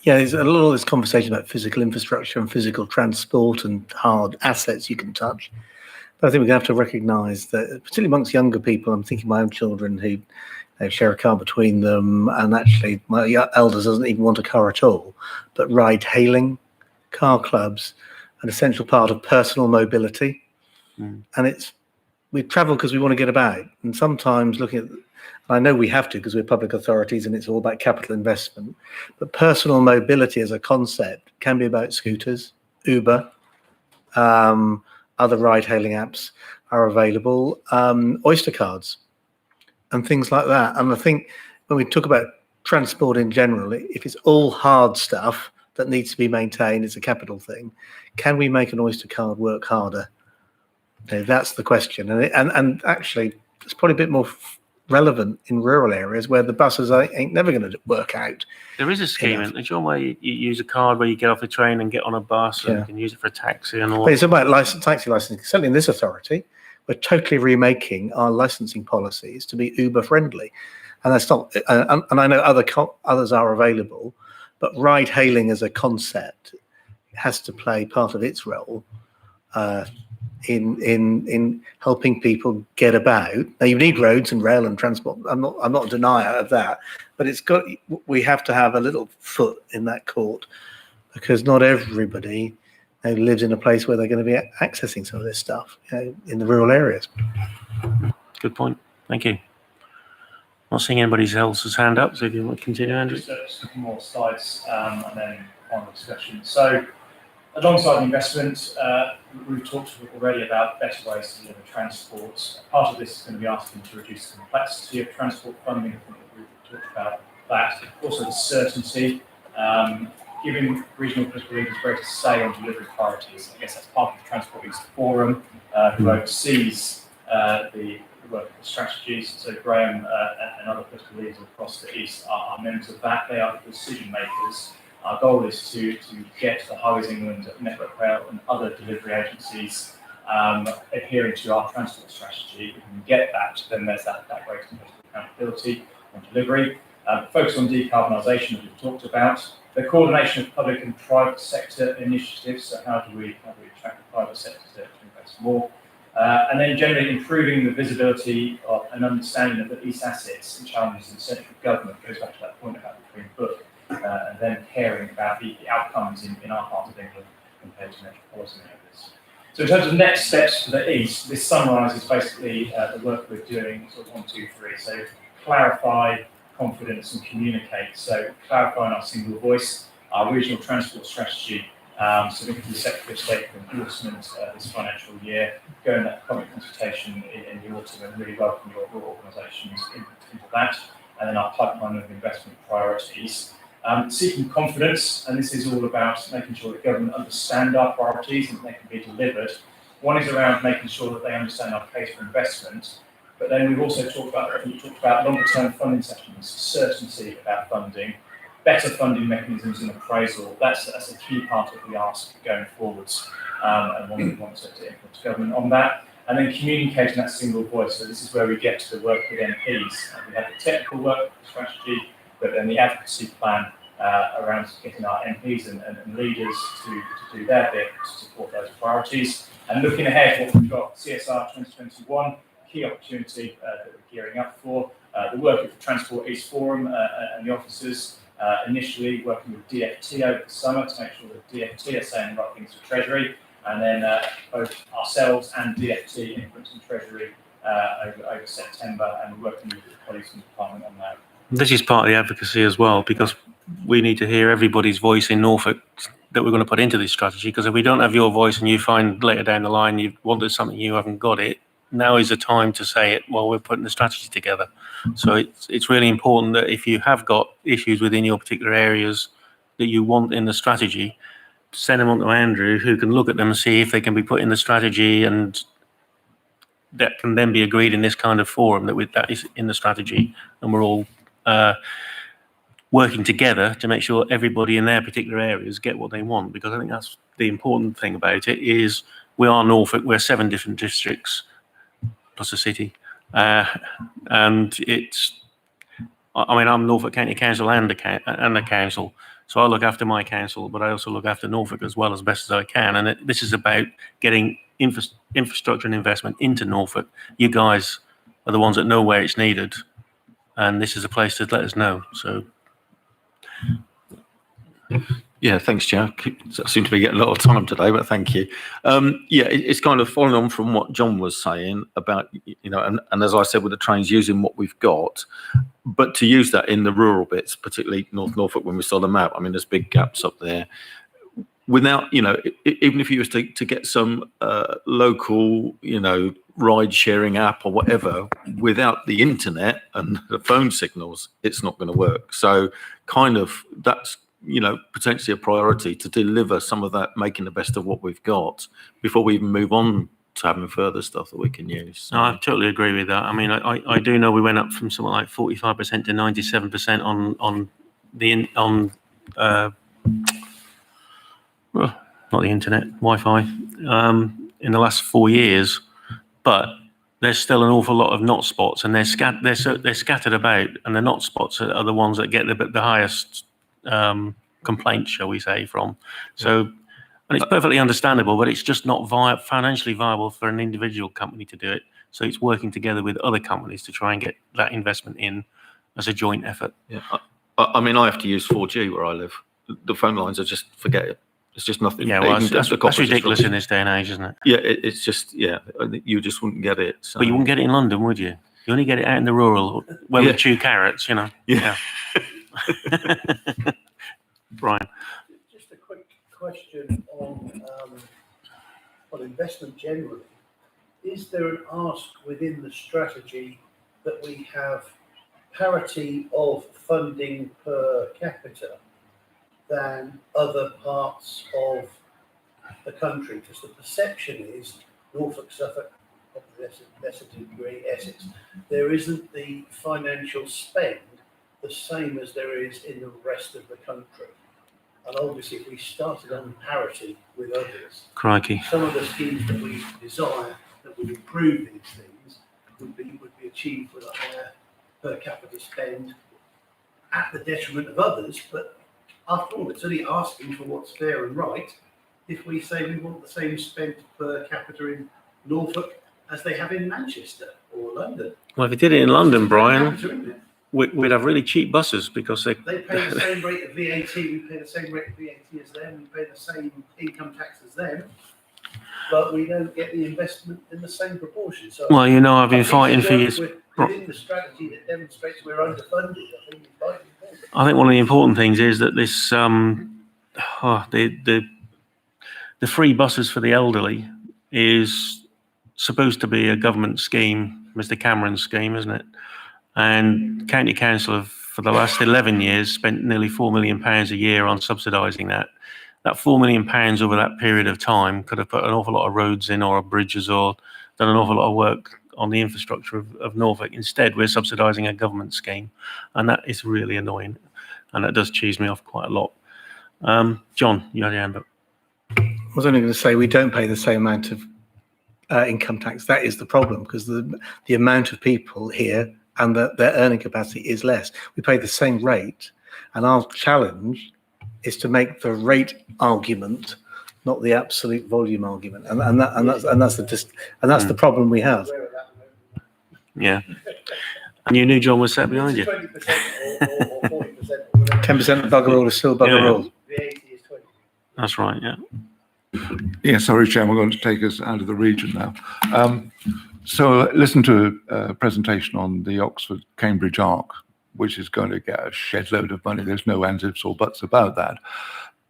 There's a lot of this conversation about physical infrastructure and physical transport and hard assets you can touch. But I think we're going to have to recognise that, particularly amongst younger people, I'm thinking my own children who share a car between them, and actually my eldest doesn't even want a car at all, but ride-hailing, car clubs, an essential part of personal mobility. And we travel because we want to get about, and sometimes looking at, I know we have to because we're public authorities and it's all about capital investment, but personal mobility as a concept can be about scooters, Uber, other ride-hailing apps are available, Oyster cards and things like that. And I think when we talk about transport in general, if it's all hard stuff that needs to be maintained, it's a capital thing. Can we make an Oyster card work harder? That's the question. And actually, it's probably a bit more relevant in rural areas where the buses ain't never going to work out. There is a scheme, isn't there, John, where you use a card where you get off the train and get on a bus and you can use it for a taxi and all. But it's about taxi licensing. Certainly in this authority, we're totally remaking our licensing policies to be Uber friendly. And that's not, and I know others are available, but ride hailing as a concept has to play part of its role in helping people get about. Now you need roads and rail and transport. I'm not a denier of that, but we have to have a little foot in that court, because not everybody lives in a place where they're going to be accessing some of this stuff in the rural areas. Good point. Thank you. Not seeing anybody else's hand up, so if you want to continue, Andrew. Just a couple more slides and then final discussion. So alongside the investment, we've talked already about better ways to deliver transport. Part of this is going to be asking to reduce the complexity of transport funding. I think we've talked about that. Also the certainty, giving regional political leaders greater say on delivery priorities. I guess that's part of the Transport East Forum, who oversees the work of the strategies. So Graham and other political leaders across the East are members of that. They are the decision makers. Our goal is to get the Highways England, Network Rail and other delivery agencies adhering to our transport strategy. If we can get that, then there's that greater accountability on delivery. Focus on decarbonisation, as we've talked about. The coordination of public and private sector initiatives. So how do we attract the private sector to invest more? And then generally improving the visibility of and understanding of the East assets and challenges in central government. Goes back to that point about the Green Book, and then caring about the outcomes in our part of England compared to metropolitan areas. So in terms of next steps for the East, this summarises basically the work we're doing, sort of 1, 2, 3. So clarify, confidence and communicate. So clarifying our single voice, our regional transport strategy, submitting to the Secretary of State for endorsement this financial year, go in that public consultation in the autumn and really welcome your organisations into that, and then our pipeline of investment priorities. Seeking confidence, and this is all about making sure that government understand our priorities and that they can be delivered. One is around making sure that they understand our case for investment, but then we've also talked about longer term funding settlements, certainty about funding, better funding mechanisms and appraisal. That's a key part of the ask going forwards, and one we want to influence government on that. And then communicating that single voice. So this is where we get to the work with MPs. We have the technical work strategy, but then the advocacy plan around getting our MPs and leaders to do their bit to support those priorities. And looking ahead, what we've got, CSR 2021, key opportunity that we're gearing up for. The work of the Transport East Forum and the officers, initially working with DFT over the summer to make sure that DFT are saying the right things for Treasury, and then both ourselves and DFT influencing Treasury over September, and working with the colleagues in the department on that. This is part of the advocacy as well, because we need to hear everybody's voice in Norfolk that we're going to put into this strategy, because if we don't have your voice and you find later down the line you wanted something, you haven't got it, now is the time to say it while we're putting the strategy together. So it's really important that if you have got issues within your particular areas that you want in the strategy, send them on to Andrew, who can look at them and see if they can be put in the strategy, and that can then be agreed in this kind of forum that is in the strategy, and we're all working together to make sure everybody in their particular areas get what they want, because I think that's the important thing about it. Is we are Norfolk, we're 7 different districts plus a city, and I'm Norfolk County Council and the council, so I look after my council, but I also look after Norfolk as well as best as I can, and this is about getting infrastructure and investment into Norfolk. You guys are the ones that know where it's needed, and this is a place to let us know. So Yeah, thanks, Joe. I seem to be getting a lot of time today, but thank you. Yeah, it's kind of following on from what John was saying about, and as I said, with the trains, using what we've got, but to use that in the rural bits, particularly North Norfolk, when we saw the map, I mean, there's big gaps up there. Without, even if you was to get some local, ride sharing app or whatever, without the internet and the phone signals, it's not going to work. So kind of that's, potentially a priority to deliver some of that, making the best of what we've got before we even move on to having further stuff that we can use. So. No, I totally agree with that. I mean, I do know we went up from something like 45% to 97% not the internet, Wi-Fi, in the last 4 years, but there's still an awful lot of not spots, and they're scattered about, and the not spots are the ones that get the highest complaints, shall we say, from. So, and it's perfectly understandable, but it's just not financially viable for an individual company to do it. So it's working together with other companies to try and get that investment in as a joint effort. Yeah, I mean, I have to use 4G where I live. The phone lines are just, forget it. It's just nothing. Yeah, well, that's ridiculous in this day and age, isn't it? Yeah, it's just, you just wouldn't get it. So. But you wouldn't get it in London, would you? You only get it out in the rural, where we chew carrots, Yeah. Brian. Just a quick question on investment generally. Is there an ask within the strategy that we have parity of funding per capita than other parts of the country? Because the perception is Norfolk, Suffolk, lesser degree Essex, there isn't the financial spend the same as there is in the rest of the country. And obviously, if we started on parity with others, Crikey. some of the schemes that we desire that would improve these things would be achieved with a higher per capita spend at the detriment of others. But after all, it's only asking for what's fair and right. If we say we want the same spend per capita in Norfolk as they have in Manchester or London. Well, if you did it in London, Brian, Per capita, isn't it? we'd have really cheap buses because They pay the same rate of VAT, we pay the same rate of VAT as them, we pay the same income tax as them, but we don't get the investment in the same proportion. So Well, you know, I've I been think fighting to for work years. within the strategy that demonstrates we're underfunded, I think it's vitally important. I think one of the important things is that this, the free buses for the elderly is supposed to be a government scheme, Mr. Cameron's scheme, isn't it? And County Council have, for the last 11 years, spent nearly £4 million a year on subsidising that. That £4 million over that period of time could have put an awful lot of roads in or bridges or done an awful lot of work on the infrastructure of Norfolk. Instead, we're subsidising a government scheme, and that is really annoying, and that does cheese me off quite a lot. John, you had your hand up. I was only going to say we don't pay the same amount of income tax. That is the problem, because the amount of people here and their earning capacity is less. We pay the same rate, and our challenge is to make the rate argument, not the absolute volume argument, and that's the problem we have. Yeah. And you knew John was sat behind you. 20% or 40%. 10% of bugger all is still bugger Yeah. all. VAT is 20%. That's right, yeah. Yeah, sorry, Chair, we're going to take us out of the region now. So listen to a presentation on the Oxford-Cambridge Arc, which is going to get a shed load of money. There's no ands, ifs or buts about that.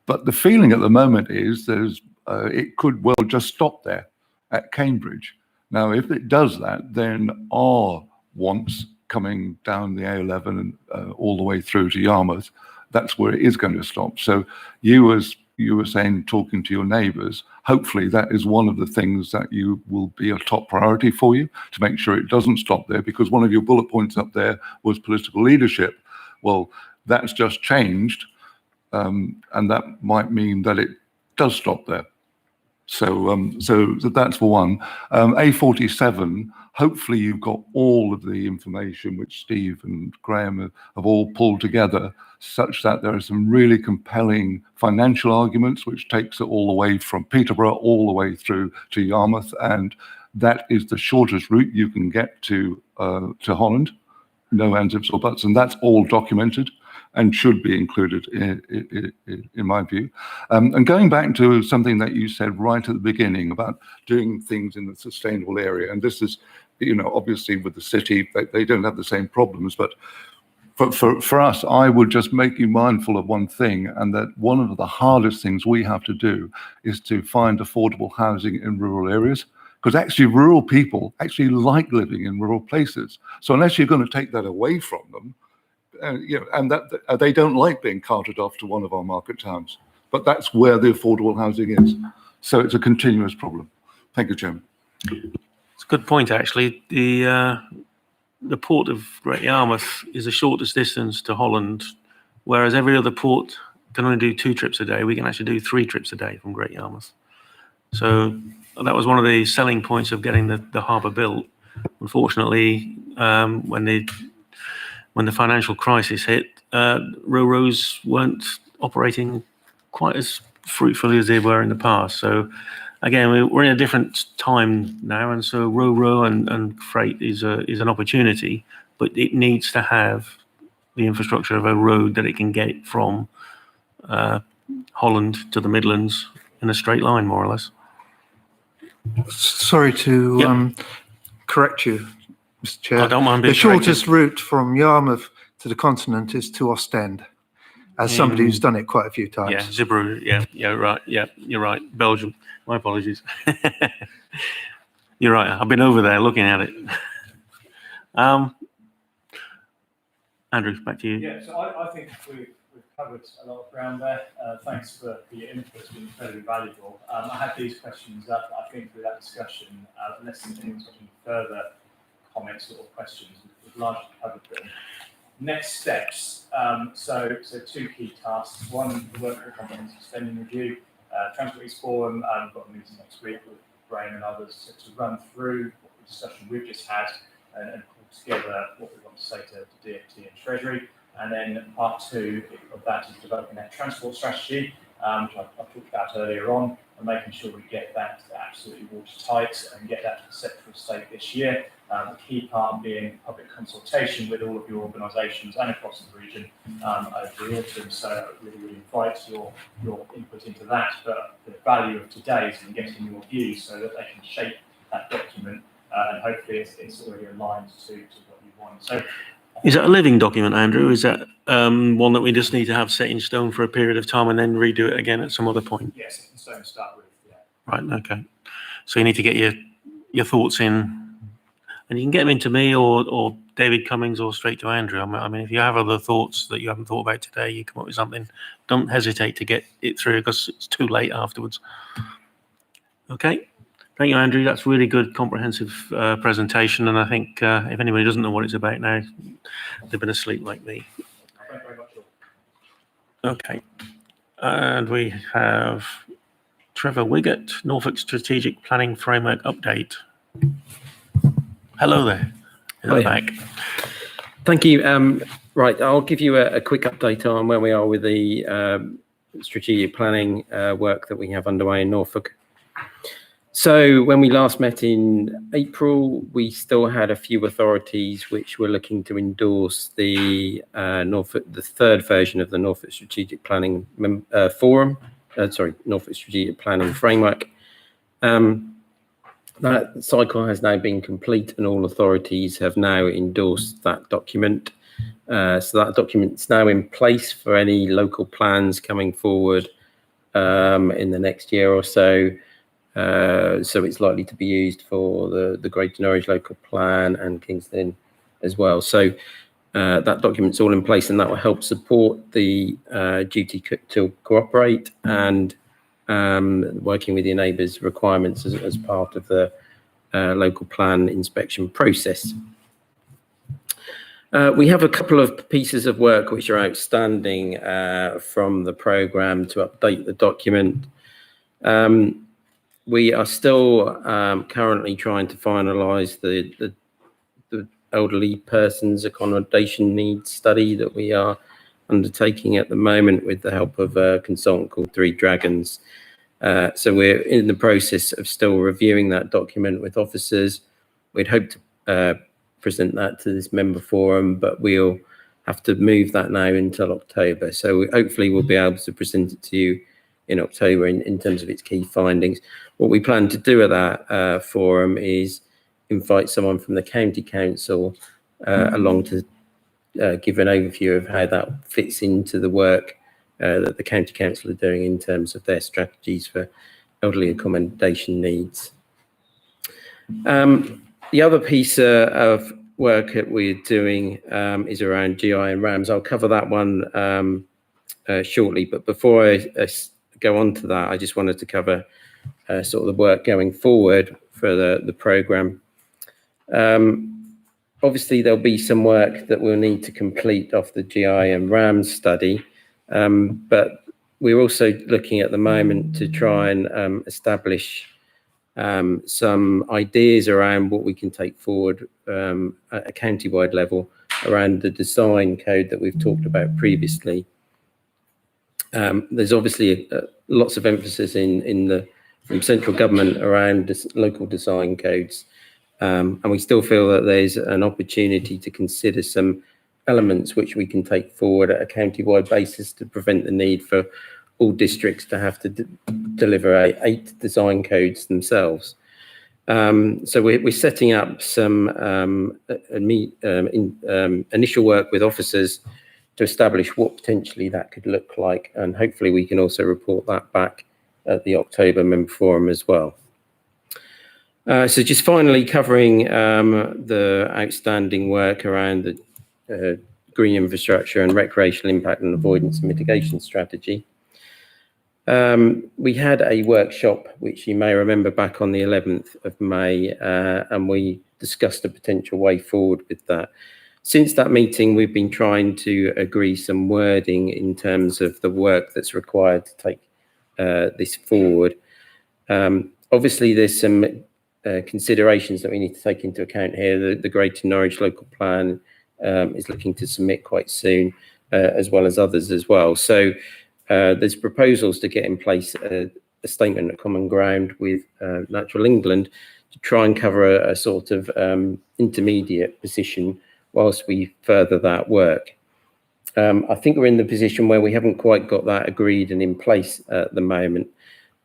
But the feeling at the moment is it could well just stop there at Cambridge. Now, if it does that, then our wants coming down the A11 and all the way through to Yarmouth, that's where it is going to stop. So as you were saying, talking to your neighbours, hopefully that is one of the things that you will be a top priority for you to make sure it doesn't stop there, because one of your bullet points up there was political leadership. Well, that's just changed, and that might mean that it does stop there. So that's for one. A47, hopefully you've got all of the information which Steve and Graham have all pulled together, such that there are some really compelling financial arguments, which takes it all the way from Peterborough all the way through to Yarmouth, and that is the shortest route you can get to Holland. No ands, ifs or buts, and that's all documented and should be included in my view. And going back to something that you said right at the beginning about doing things in the sustainable area, and this is, obviously with the city, they don't have the same problems, but for us, I would just make you mindful of one thing, and that one of the hardest things we have to do is to find affordable housing in rural areas, because actually rural people actually like living in rural places. So unless you're going to take that away from them, and that they don't like being carted off to one of our market towns, but that's where the affordable housing is. So it's a continuous problem. Thank you, Chairman. It's a good point, actually. The port of Great Yarmouth is the shortest distance to Holland, whereas every other port can only do 2 trips a day. We can actually do 3 trips a day from Great Yarmouth. So that was one of the selling points of getting the harbour built. Unfortunately, when the financial crisis hit, ro-ros weren't operating quite as fruitfully as they were in the past. So again, we're in a different time now, and so ro-ro and freight is an opportunity, but it needs to have the infrastructure of a road that it can get from Holland to the Midlands in a straight line, more or less. Sorry to correct you, Mr. Chair. I don't mind being the shortest route from Yarmouth to the continent is to Ostend, as somebody who's done it quite a few times. Yeah, Zeebrugge. Yeah, right. Yeah, you're right. Belgium. My apologies. You're right. I've been over there looking at it. Andrew, back to you. Yeah, so I think we've covered a lot of ground there. Thanks for your input. It's been incredibly valuable. I had these questions up. I think through that discussion, unless anyone's got any further comments or questions, we've largely covered them. Next steps. So two key tasks. One, the work for a comprehensive spending review. Transport East Forum, we've got a meeting next week with Graham and others to run through what the discussion we've just had and pull together what we want to say to DFT and Treasury. And then part two of that is developing that transport strategy, which I've talked about earlier on, and making sure we get that absolutely watertight and get that to the Secretary of State this year. The key part being public consultation with all of your organisations and across the region over the autumn. So I really invite your input into that. But the value of today is in getting your views so that they can shape that document, and hopefully it's already aligned to what you want. So, Is that a living document, Andrew? Is that one that we just need to have set in stone for a period of time and then redo it again at some other point? yes, in stone to start with. Yeah. Right. Okay. So you need to get your thoughts in. And you can get them into me or David Cummings or straight to Andrew. I mean, if you have other thoughts that you haven't thought about today, you come up with something, don't hesitate to get it through because it's too late afterwards. Okay. Thank you, Andrew. That's really good, comprehensive presentation. And I think if anybody doesn't know what it's about now, they've been asleep like me. Thank you very much. Okay. And we have Trevor Wiggett, Norfolk Strategic Planning Framework Update. Hello there. Hello back. Thank you. Right, I'll give you a quick update on where we are with the strategic planning work that we have underway in Norfolk. So when we last met in April, we still had a few authorities which were looking to endorse the the third version of the Norfolk Strategic Planning Forum. Norfolk Strategic Planning Framework. That cycle has now been complete and all authorities have now endorsed that document. So that document's now in place for any local plans coming forward in the next year or so. So it's likely to be used for the Greater Norwich local plan and Kingston as well. So that document's all in place and that will help support the duty to cooperate and working with your neighbours' requirements as part of the local plan inspection process. We have a couple of pieces of work which are outstanding from the programme to update the document. We are still currently trying to finalise the elderly persons accommodation needs study that we are undertaking at the moment with the help of a consultant called Three Dragons. So we're in the process of still reviewing that document with officers. We'd hope to present that to this member forum, but we'll have to move that now until October. So hopefully we'll be able to present it to you in October in terms of its key findings. What we plan to do at that forum is invite someone from the county council along to give an overview of how that fits into the work that the county council are doing in terms of their strategies for elderly accommodation needs. The other piece of work that we're doing is around GI and RAMS. I'll cover that one shortly, but before I go on to that, I just wanted to cover sort of the work going forward for the programme. Obviously, there'll be some work that we'll need to complete off the GI and RAMS study, but we're also looking at the moment to try and establish some ideas around what we can take forward at a county-wide level around the design code that we've talked about previously. There's obviously lots of emphasis from central government around local design codes. And we still feel that there's an opportunity to consider some elements which we can take forward at a county-wide basis to prevent the need for all districts to have to deliver 8 design codes themselves. So we're setting up some initial work with officers to establish what potentially that could look like, and hopefully we can also report that back at the October member forum as well. So just finally covering the outstanding work around the green infrastructure and recreational impact and avoidance and mitigation strategy. We had a workshop, which you may remember, back on the 11th of May, and we discussed a potential way forward with that. Since that meeting, we've been trying to agree some wording in terms of the work that's required to take this forward. Obviously, there's some considerations that we need to take into account here. The Greater Norwich local plan is looking to submit quite soon, as well as others as well. So there's proposals to get in place a statement of common ground with Natural England to try and cover a sort of intermediate position whilst we further that work. I think we're in the position where we haven't quite got that agreed and in place at the moment.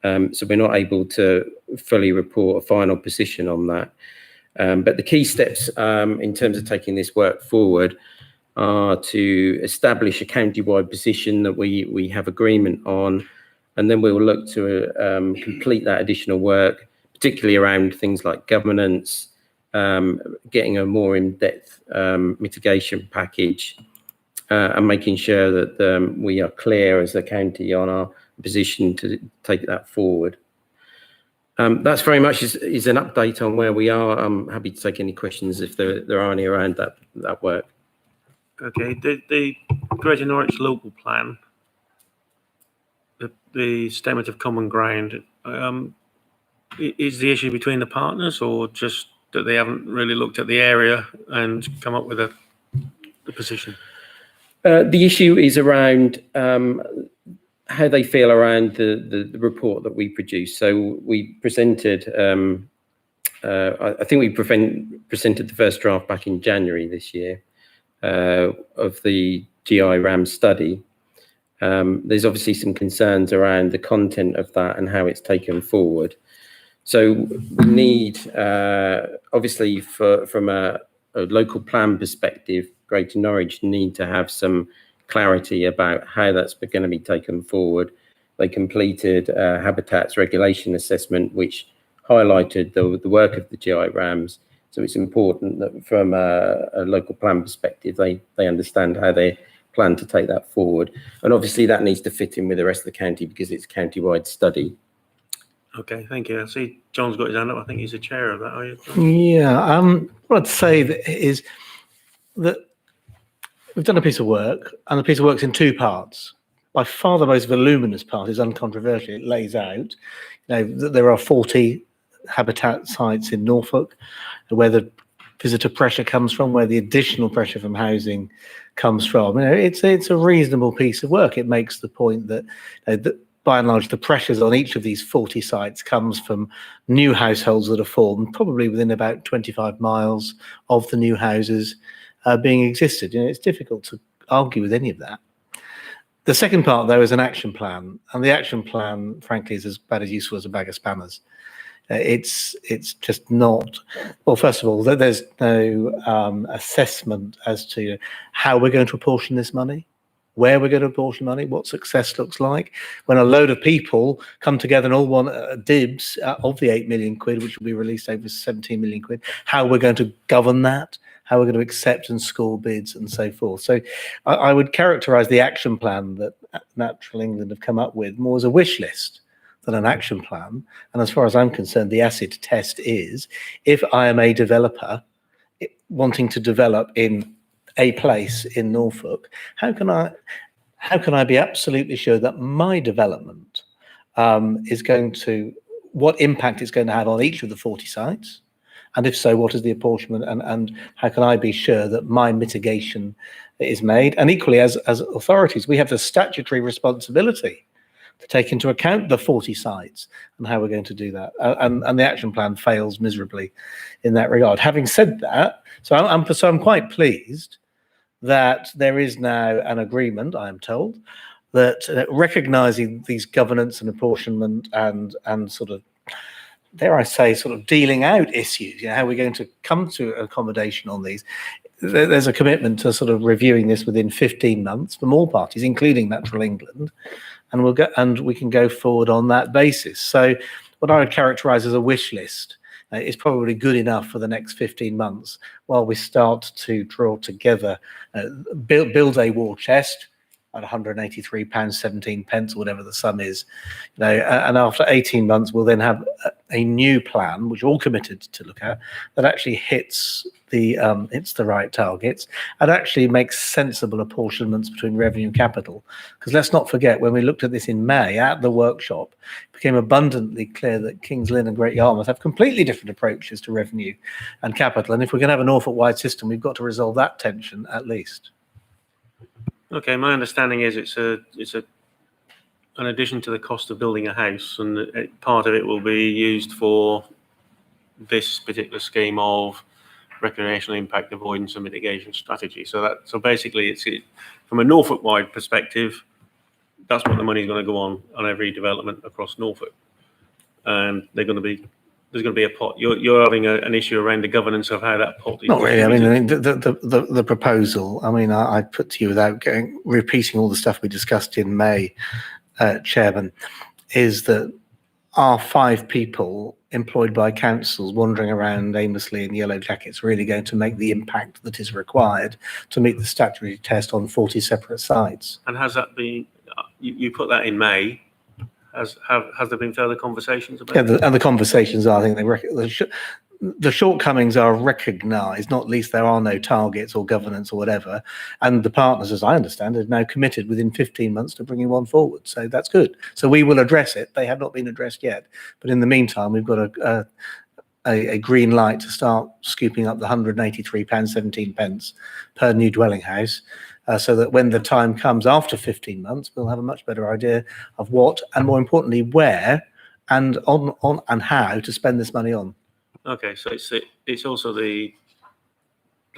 So we're not able to fully report a final position on that. But the key steps in terms of taking this work forward are to establish a county-wide position that we have agreement on, and then we will look to complete that additional work, particularly around things like governance, getting a more in-depth mitigation package, and making sure that we are clear as a county on our position to take that forward. That's very much is an update on where we are. I'm happy to take any questions if there are any around that work. Okay, the Greater Norwich local plan, the statement of common ground, is the issue between the partners, or just that they haven't really looked at the area and come up with the position? The issue is around how they feel around the report that we produced. So we presented, I think we presented the first draft back in January this year of the GI-RAM study. There's obviously some concerns around the content of that and how it's taken forward. So we need, obviously, from a local plan perspective, Greater Norwich need to have some clarity about how that's going to be taken forward. They completed a habitats regulation assessment, which highlighted the work of the GI-RAMs. So it's important that from a local plan perspective, they understand how they plan to take that forward. And obviously that needs to fit in with the rest of the county because it's a county-wide study. Okay, thank you. I see John's got his hand up. I think he's the chair of that, are you, John? Yeah, what I'd say is that we've done a piece of work, and the piece of work's in two parts. By far the most voluminous part is uncontroversial. It lays out, that there are 40 habitat sites in Norfolk, where the visitor pressure comes from, where the additional pressure from housing comes from. It's a reasonable piece of work. It makes the point that, that by and large, the pressures on each of these 40 sites comes from new households that are formed, probably within about 25 miles of the new houses being existed. It's difficult to argue with any of that. The second part, though, is an action plan, and the action plan, frankly, is as bad as useful as a bag of spanners. It's just not. Well, first of all, there's no assessment as to how we're going to apportion this money, where we're going to apportion money, what success looks like. When a load of people come together and all want dibs of the 8 million quid, which will be released over 17 million quid, how we're going to govern that, how we're going to accept and score bids and so forth. So I would characterise the action plan that Natural England have come up with more as a wish list than an action plan. And as far as I'm concerned, the acid test is, if I am a developer wanting to develop in a place in Norfolk, how can I be absolutely sure that my development is going to, what impact it's going to have on each of the 40 sites? And if so, what is the apportionment, and how can I be sure that my mitigation is made? And equally, as authorities, we have the statutory responsibility to take into account the 40 sites and how we're going to do that. And the action plan fails miserably in that regard. Having said that, so I'm quite pleased that there is now an agreement, I am told, that recognising these governance and apportionment and sort of, dare I say, sort of dealing out issues, how we're going to come to accommodation on these. There's a commitment to sort of reviewing this within 15 months from all parties, including Natural England, and we can go forward on that basis. So what I would characterise as a wish list is probably good enough for the next 15 months while we start to draw together, build a war chest at £183.17, whatever the sum is, and after 18 months we'll then have a new plan, which we're all committed to look at, that actually hits the right targets and actually makes sensible apportionments between revenue and capital. Because let's not forget, when we looked at this in May at the workshop, it became abundantly clear that Kings Lynn and Great Yarmouth have completely different approaches to revenue and capital. And if we're going to have a Norfolk-wide system, we've got to resolve that tension at least. Okay, my understanding is it's an addition to the cost of building a house, and part of it will be used for this particular scheme of recreational impact avoidance and mitigation strategy. So basically, it's from a Norfolk-wide perspective, that's what the money is going to go on every development across Norfolk, and there's going to be a pot. You're having an issue around the governance of how that pot is. Not really. I mean, the proposal. I mean, I put to you without repeating all the stuff we discussed in May, Chairman, is that are 5 people employed by councils wandering around aimlessly in yellow jackets really going to make the impact that is required to meet the statutory test on 40 separate sites? And has that been? You put that in May. Has there been further conversations about it? And the conversations are, I think the shortcomings are recognised, not least there are no targets or governance or whatever. And the partners, as I understand, are now committed within 15 months to bringing one forward. So that's good. So we will address it. They have not been addressed yet. But in the meantime, we've got a green light to start scooping up the £183.17 per new dwelling house. So that when the time comes after 15 months, we'll have a much better idea of what, and more importantly, where and on and how to spend this money on. Okay, so it's also the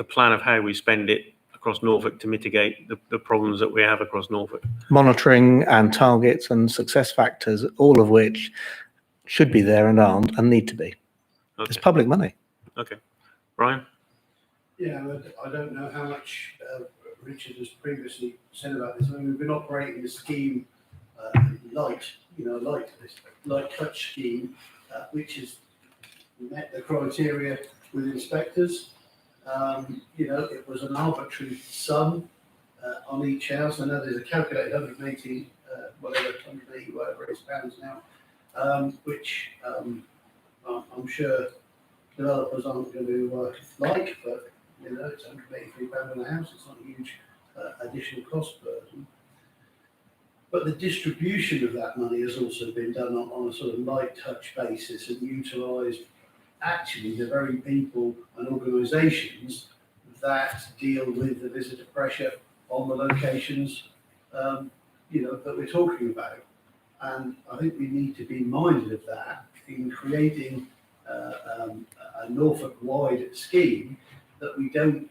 plan of how we spend it across Norfolk to mitigate the problems that we have across Norfolk. Monitoring and targets and success factors, all of which should be there and aren't and need to be. Okay. It's public money. Okay. Brian? Yeah, I don't know how much Richard has previously said about this. I mean, we've been operating the scheme light touch scheme, which has met the criteria with inspectors. It was an arbitrary sum on each house. I know there's a calculated 180, whatever it is, pounds now, which I'm sure developers aren't going to like, but it's £183 on a house. It's not a huge additional cost burden. But the distribution of that money has also been done on a sort of light touch basis and utilised actually the very people and organisations that deal with the visitor pressure on the locations, that we're talking about. And I think we need to be minded of that in creating a Norfolk-wide scheme, that we don't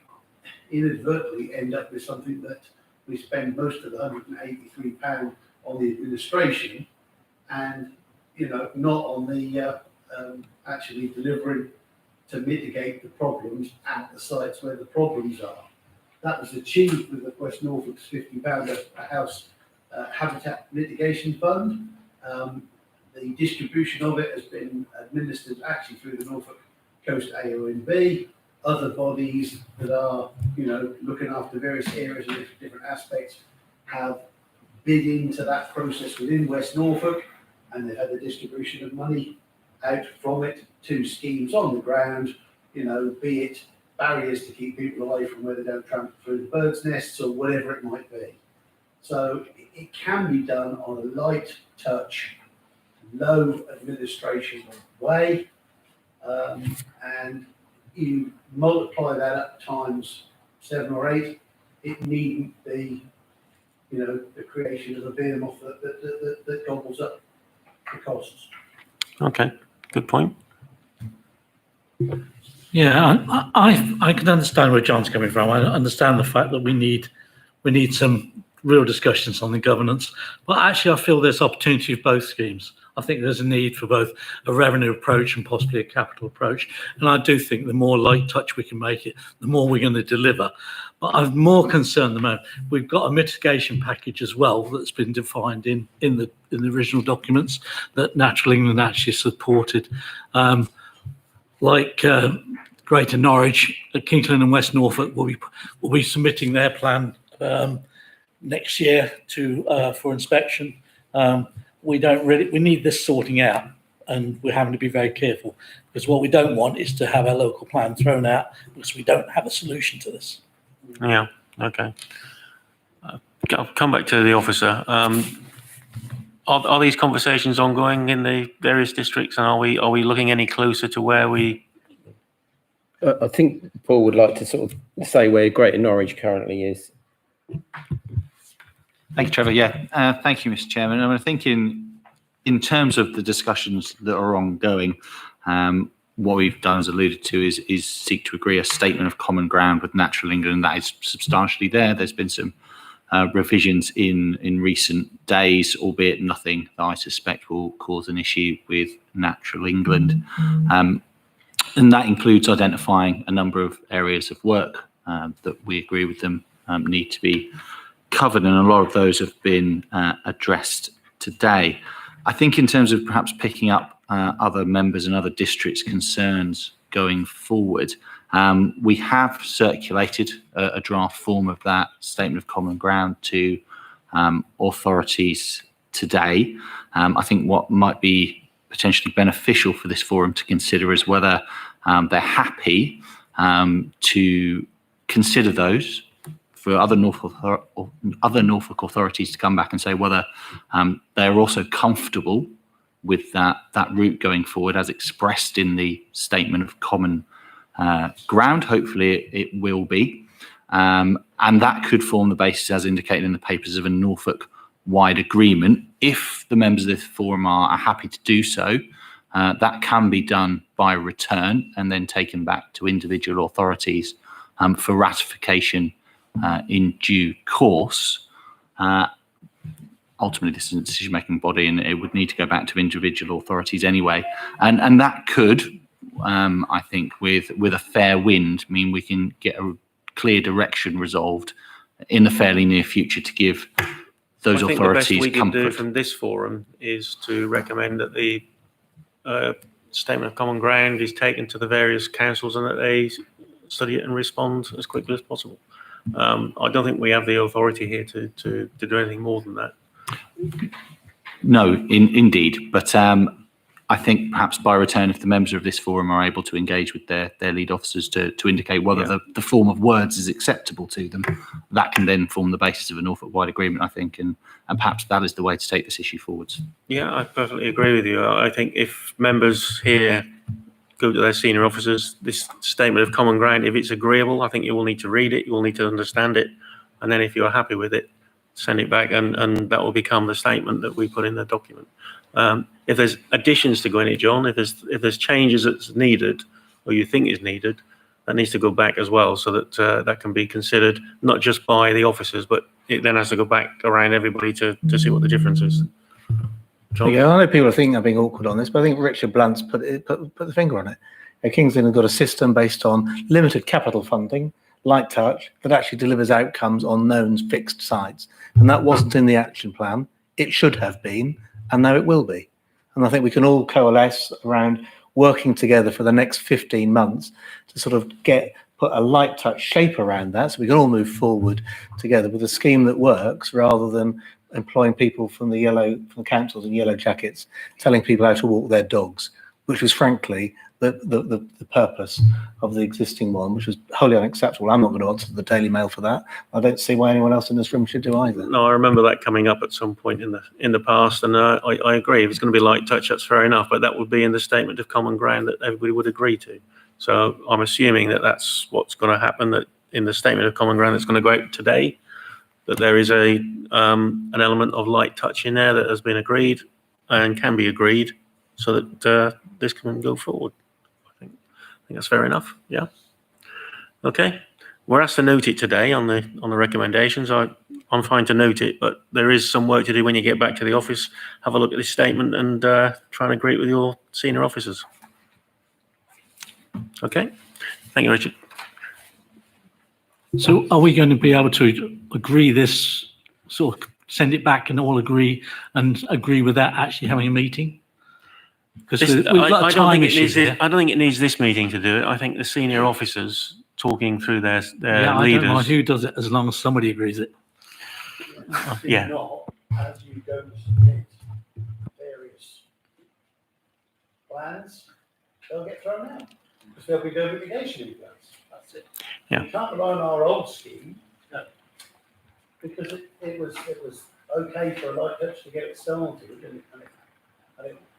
inadvertently end up with something that we spend most of the £183 on the administration and, not on the actually delivering to mitigate the problems at the sites where the problems are. That was achieved with the West Norfolk's £50 a house habitat mitigation fund. The distribution of it has been administered actually through the Norfolk Coast AONB. Other bodies that are, looking after various areas and different aspects have bid into that process within West Norfolk, and they've had the distribution of money out from it to schemes on the ground, be it barriers to keep people away from where they don't trample through the birds' nests or whatever it might be. So it can be done on a light touch, low administration way, and you multiply that up times 7 or 8, it needn't be, the creation of a behemoth that gobbles up the costs. Okay, good point. Yeah, I can understand where John's coming from. I understand the fact that we need some real discussions on the governance, but actually I feel there's opportunity for both schemes. I think there's a need for both a revenue approach and possibly a capital approach. And I do think the more light touch we can make it, the more we're going to deliver. But I'm more concerned about, we've got a mitigation package as well that's been defined in the original documents that Natural England actually supported. Greater Norwich, Kingsland and West Norfolk will be submitting their plan next year for inspection. We need this sorting out and we're having to be very careful, because what we don't want is to have our local plan thrown out because we don't have a solution to this. Yeah, okay. I'll come back to the officer. Are these conversations ongoing in the various districts, and are we looking any closer to where we? I think Paul would like to sort of say where Greater Norwich currently is. Thank you, Trevor. Yeah, thank you, Mr. Chairman. I think in terms of the discussions that are ongoing, what we've done, as alluded to, is seek to agree a statement of common ground with Natural England, and that is substantially there. There's been some revisions in recent days, albeit nothing that I suspect will cause an issue with Natural England. And that includes identifying a number of areas of work that we agree with them need to be covered, and a lot of those have been addressed today. I think in terms of perhaps picking up other members and other districts' concerns going forward, we have circulated a draft form of that statement of common ground to authorities today. I think what might be potentially beneficial for this forum to consider is whether they're happy to consider those for other Norfolk authorities to come back and say whether they're also comfortable with that route going forward as expressed in the statement of common ground. Hopefully it will be. And that could form the basis, as indicated in the papers, of a Norfolk-wide agreement. If the members of this forum are happy to do so, that can be done by return and then taken back to individual authorities for ratification in due course. Ultimately, this is a decision-making body, and it would need to go back to individual authorities anyway. And that could, I think, with a fair wind, mean we can get a clear direction resolved in the fairly near future to give those authorities comfort. I think the best we can do from this forum is to recommend that the statement of common ground is taken to the various councils and that they study it and respond as quickly as possible. I don't think we have the authority here to do anything more than that. No, indeed. But I think perhaps by return, if the members of this forum are able to engage with their lead officers to indicate whether the form of words is acceptable to them, that can then form the basis of a Norfolk-wide agreement, I think, and perhaps that is the way to take this issue forwards. Yeah, I perfectly agree with you. I think if members here go to their senior officers, this statement of common ground, if it's agreeable, I think you will need to read it, you will need to understand it, and then if you're happy with it, send it back, and that will become the statement that we put in the document. If there's additions to go in it, John, if there's changes that's needed or you think is needed, that needs to go back as well, so that that can be considered not just by the officers, but it then has to go back around everybody to see what the difference is. John? Yeah, I know people think I'm being awkward on this, but I think Richard Blunt's put the finger on it. Kingston have got a system based on limited capital funding, light touch, that actually delivers outcomes on known fixed sites. And that wasn't in the action plan. It should have been, and now it will be. And I think we can all coalesce around working together for the next 15 months to sort of put a light touch shape around that, so we can all move forward together with a scheme that works, rather than employing people from the councils in yellow jackets telling people how to walk their dogs, which was frankly the purpose of the existing one, which was wholly unacceptable. I'm not going to answer the Daily Mail for that. I don't see why anyone else in this room should do either. No, I remember that coming up at some point in the past, and I agree. If it's going to be light touch, that's fair enough, but that would be in the statement of common ground that everybody would agree to. So I'm assuming that that's what's going to happen, that in the statement of common ground that's going to go out today, that there is an element of light touch in there that has been agreed and can be agreed, so that this can go forward. I think that's fair enough. Yeah. Okay. We're asked to note it today on the recommendations. I'm fine to note it, but there is some work to do when you get back to the office. Have a look at this statement and try and agree it with your senior officers. Okay. Thank you, Richard. So are we going to be able to agree this, sort of send it back and all agree with that actually having a meeting? Because we've got a time issue here. I don't think it needs this meeting to do it. I think the senior officers talking through their leaders. I don't mind who does it as long as somebody agrees it. Yeah. Not, as you go to submit various plans, they'll get thrown out because there'll be no mitigation in place. That's it. Yeah. We can't rely on our old scheme because it was okay for a light touch to get it started and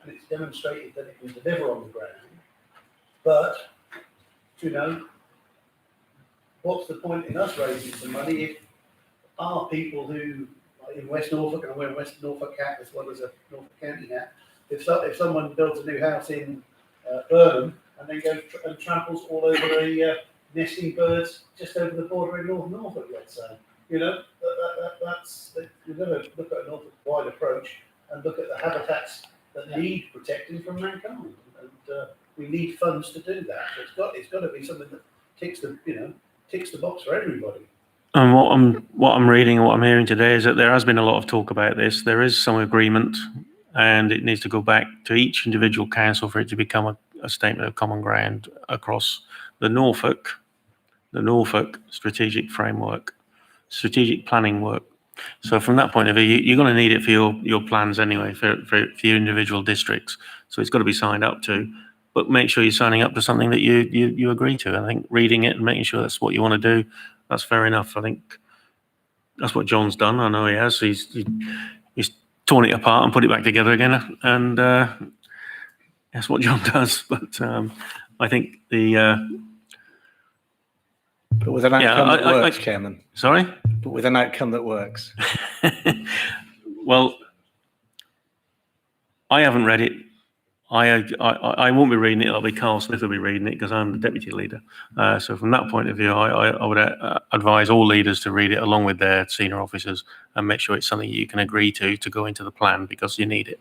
it's demonstrated that it can deliver on the ground. But, what's the point in us raising some money if our people who, like in West Norfolk, and I wear a West Norfolk hat as well as a Norfolk County hat, if someone builds a new house in Burnham and then goes and tramples all over the nesting birds just over the border in North Norfolk, let's say, that's you've got to look at a Norfolk-wide approach and look at the habitats that need protecting from mankind, and we need funds to do that. So it's got to be something that ticks the box for everybody. And what I'm reading and what I'm hearing today is that there has been a lot of talk about this. There is some agreement, and it needs to go back to each individual council for it to become a statement of common ground across the Norfolk strategic framework, strategic planning work. So from that point of view, you're going to need it for your plans anyway, for your individual districts. So it's got to be signed up to. But make sure you're signing up to something that you agree to. I think reading it and making sure that's what you want to do, that's fair enough. I think that's what Jon's done. I know he has. He's torn it apart and put it back together again, and that's what Jon does. But I think but with an outcome that works, Chairman. Sorry? But with an outcome that works. Well, I haven't read it. I won't be reading it. It'll be Carl Smith will be reading it because I'm the deputy leader. So from that point of view, I would advise all leaders to read it along with their senior officers and make sure it's something you can agree to go into the plan because you need it.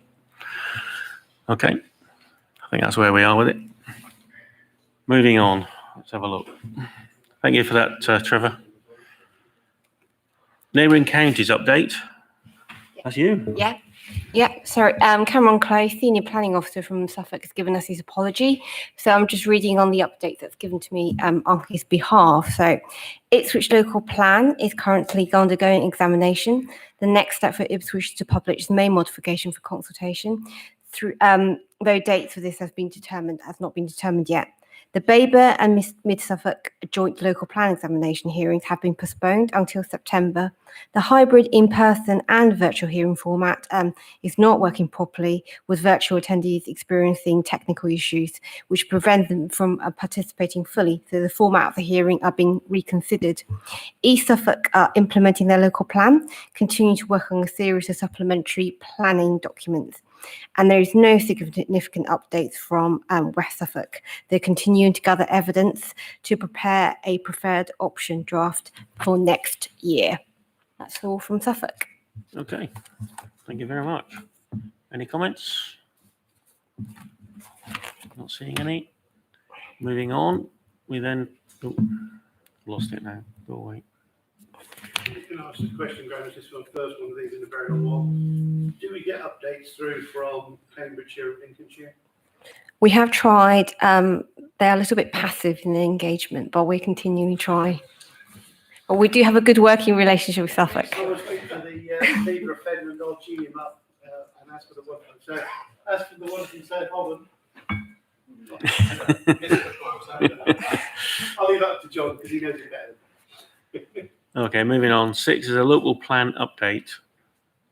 Okay. I think that's where we are with it. Moving on. Let's have a look. Thank you for that, Trevor. Neighbouring counties update. That's you. Yeah, sorry. Cameron Close, Senior Planning Officer from Suffolk, has given us his apology. So I'm just reading on the update that's given to me on his behalf. So Ipswich local plan is currently undergoing examination. The next step for Ipswich is to publish the main modification for consultation. Though dates for this has not been determined yet. The Baber and Mid Suffolk joint local plan examination hearings have been postponed until September. The hybrid in-person and virtual hearing format is not working properly, with virtual attendees experiencing technical issues, which prevent them from participating fully. So the format of the hearing are being reconsidered. East Suffolk are implementing their local plan, continuing to work on a series of supplementary planning documents. And there is no significant updates from West Suffolk. They're continuing to gather evidence to prepare a preferred option draft for next year. That's all from Suffolk. Okay. Thank you very much. Any comments? Not seeing any. Moving on. We then lost it now. Go away. I'm just going to ask a question, Graham. This is my first one of these in a very long while. Do we get updates through from Cambridgeshire and Lincolnshire? We have tried. They're a little bit passive in the engagement, but we're continuing to try. But we do have a good working relationship with Suffolk. I was speaking to the leader of Fenn and I'll chew him up and ask for the one from South Holland. I'll leave that up to Jon because he knows it better. Okay, moving on. 6 is a local plan update,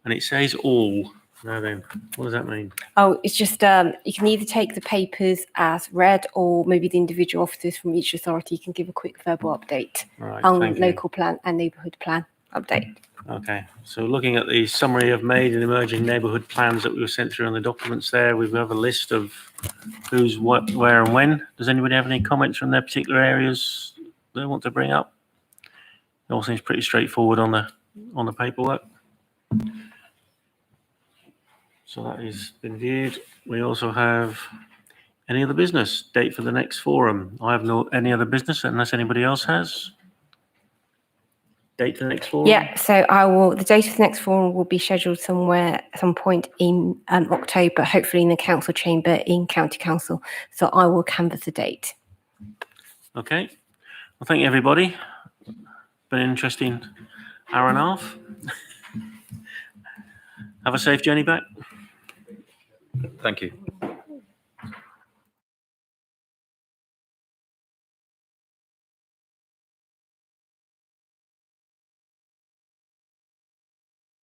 and it says all. Now then, what does that mean? Oh, it's just you can either take the papers as read, or maybe the individual officers from each authority can give a quick verbal update on local plan and neighbourhood plan update. Okay, so looking at the summary of made and emerging neighbourhood plans that we were sent through on the documents there, we have a list of who's what, where and when. Does anybody have any comments from their particular areas they want to bring up? It all seems pretty straightforward on the paperwork. So that has been viewed. We also have any other business, date for the next forum. I have any other business unless anybody else has. Date for the next forum? Yeah, so the date of the next forum will be scheduled some point in October, hopefully in the council chamber in County Council. So I will canvass the date. Okay. Well, thank you, everybody. Been an interesting hour and a half. Have a safe journey back. Thank you.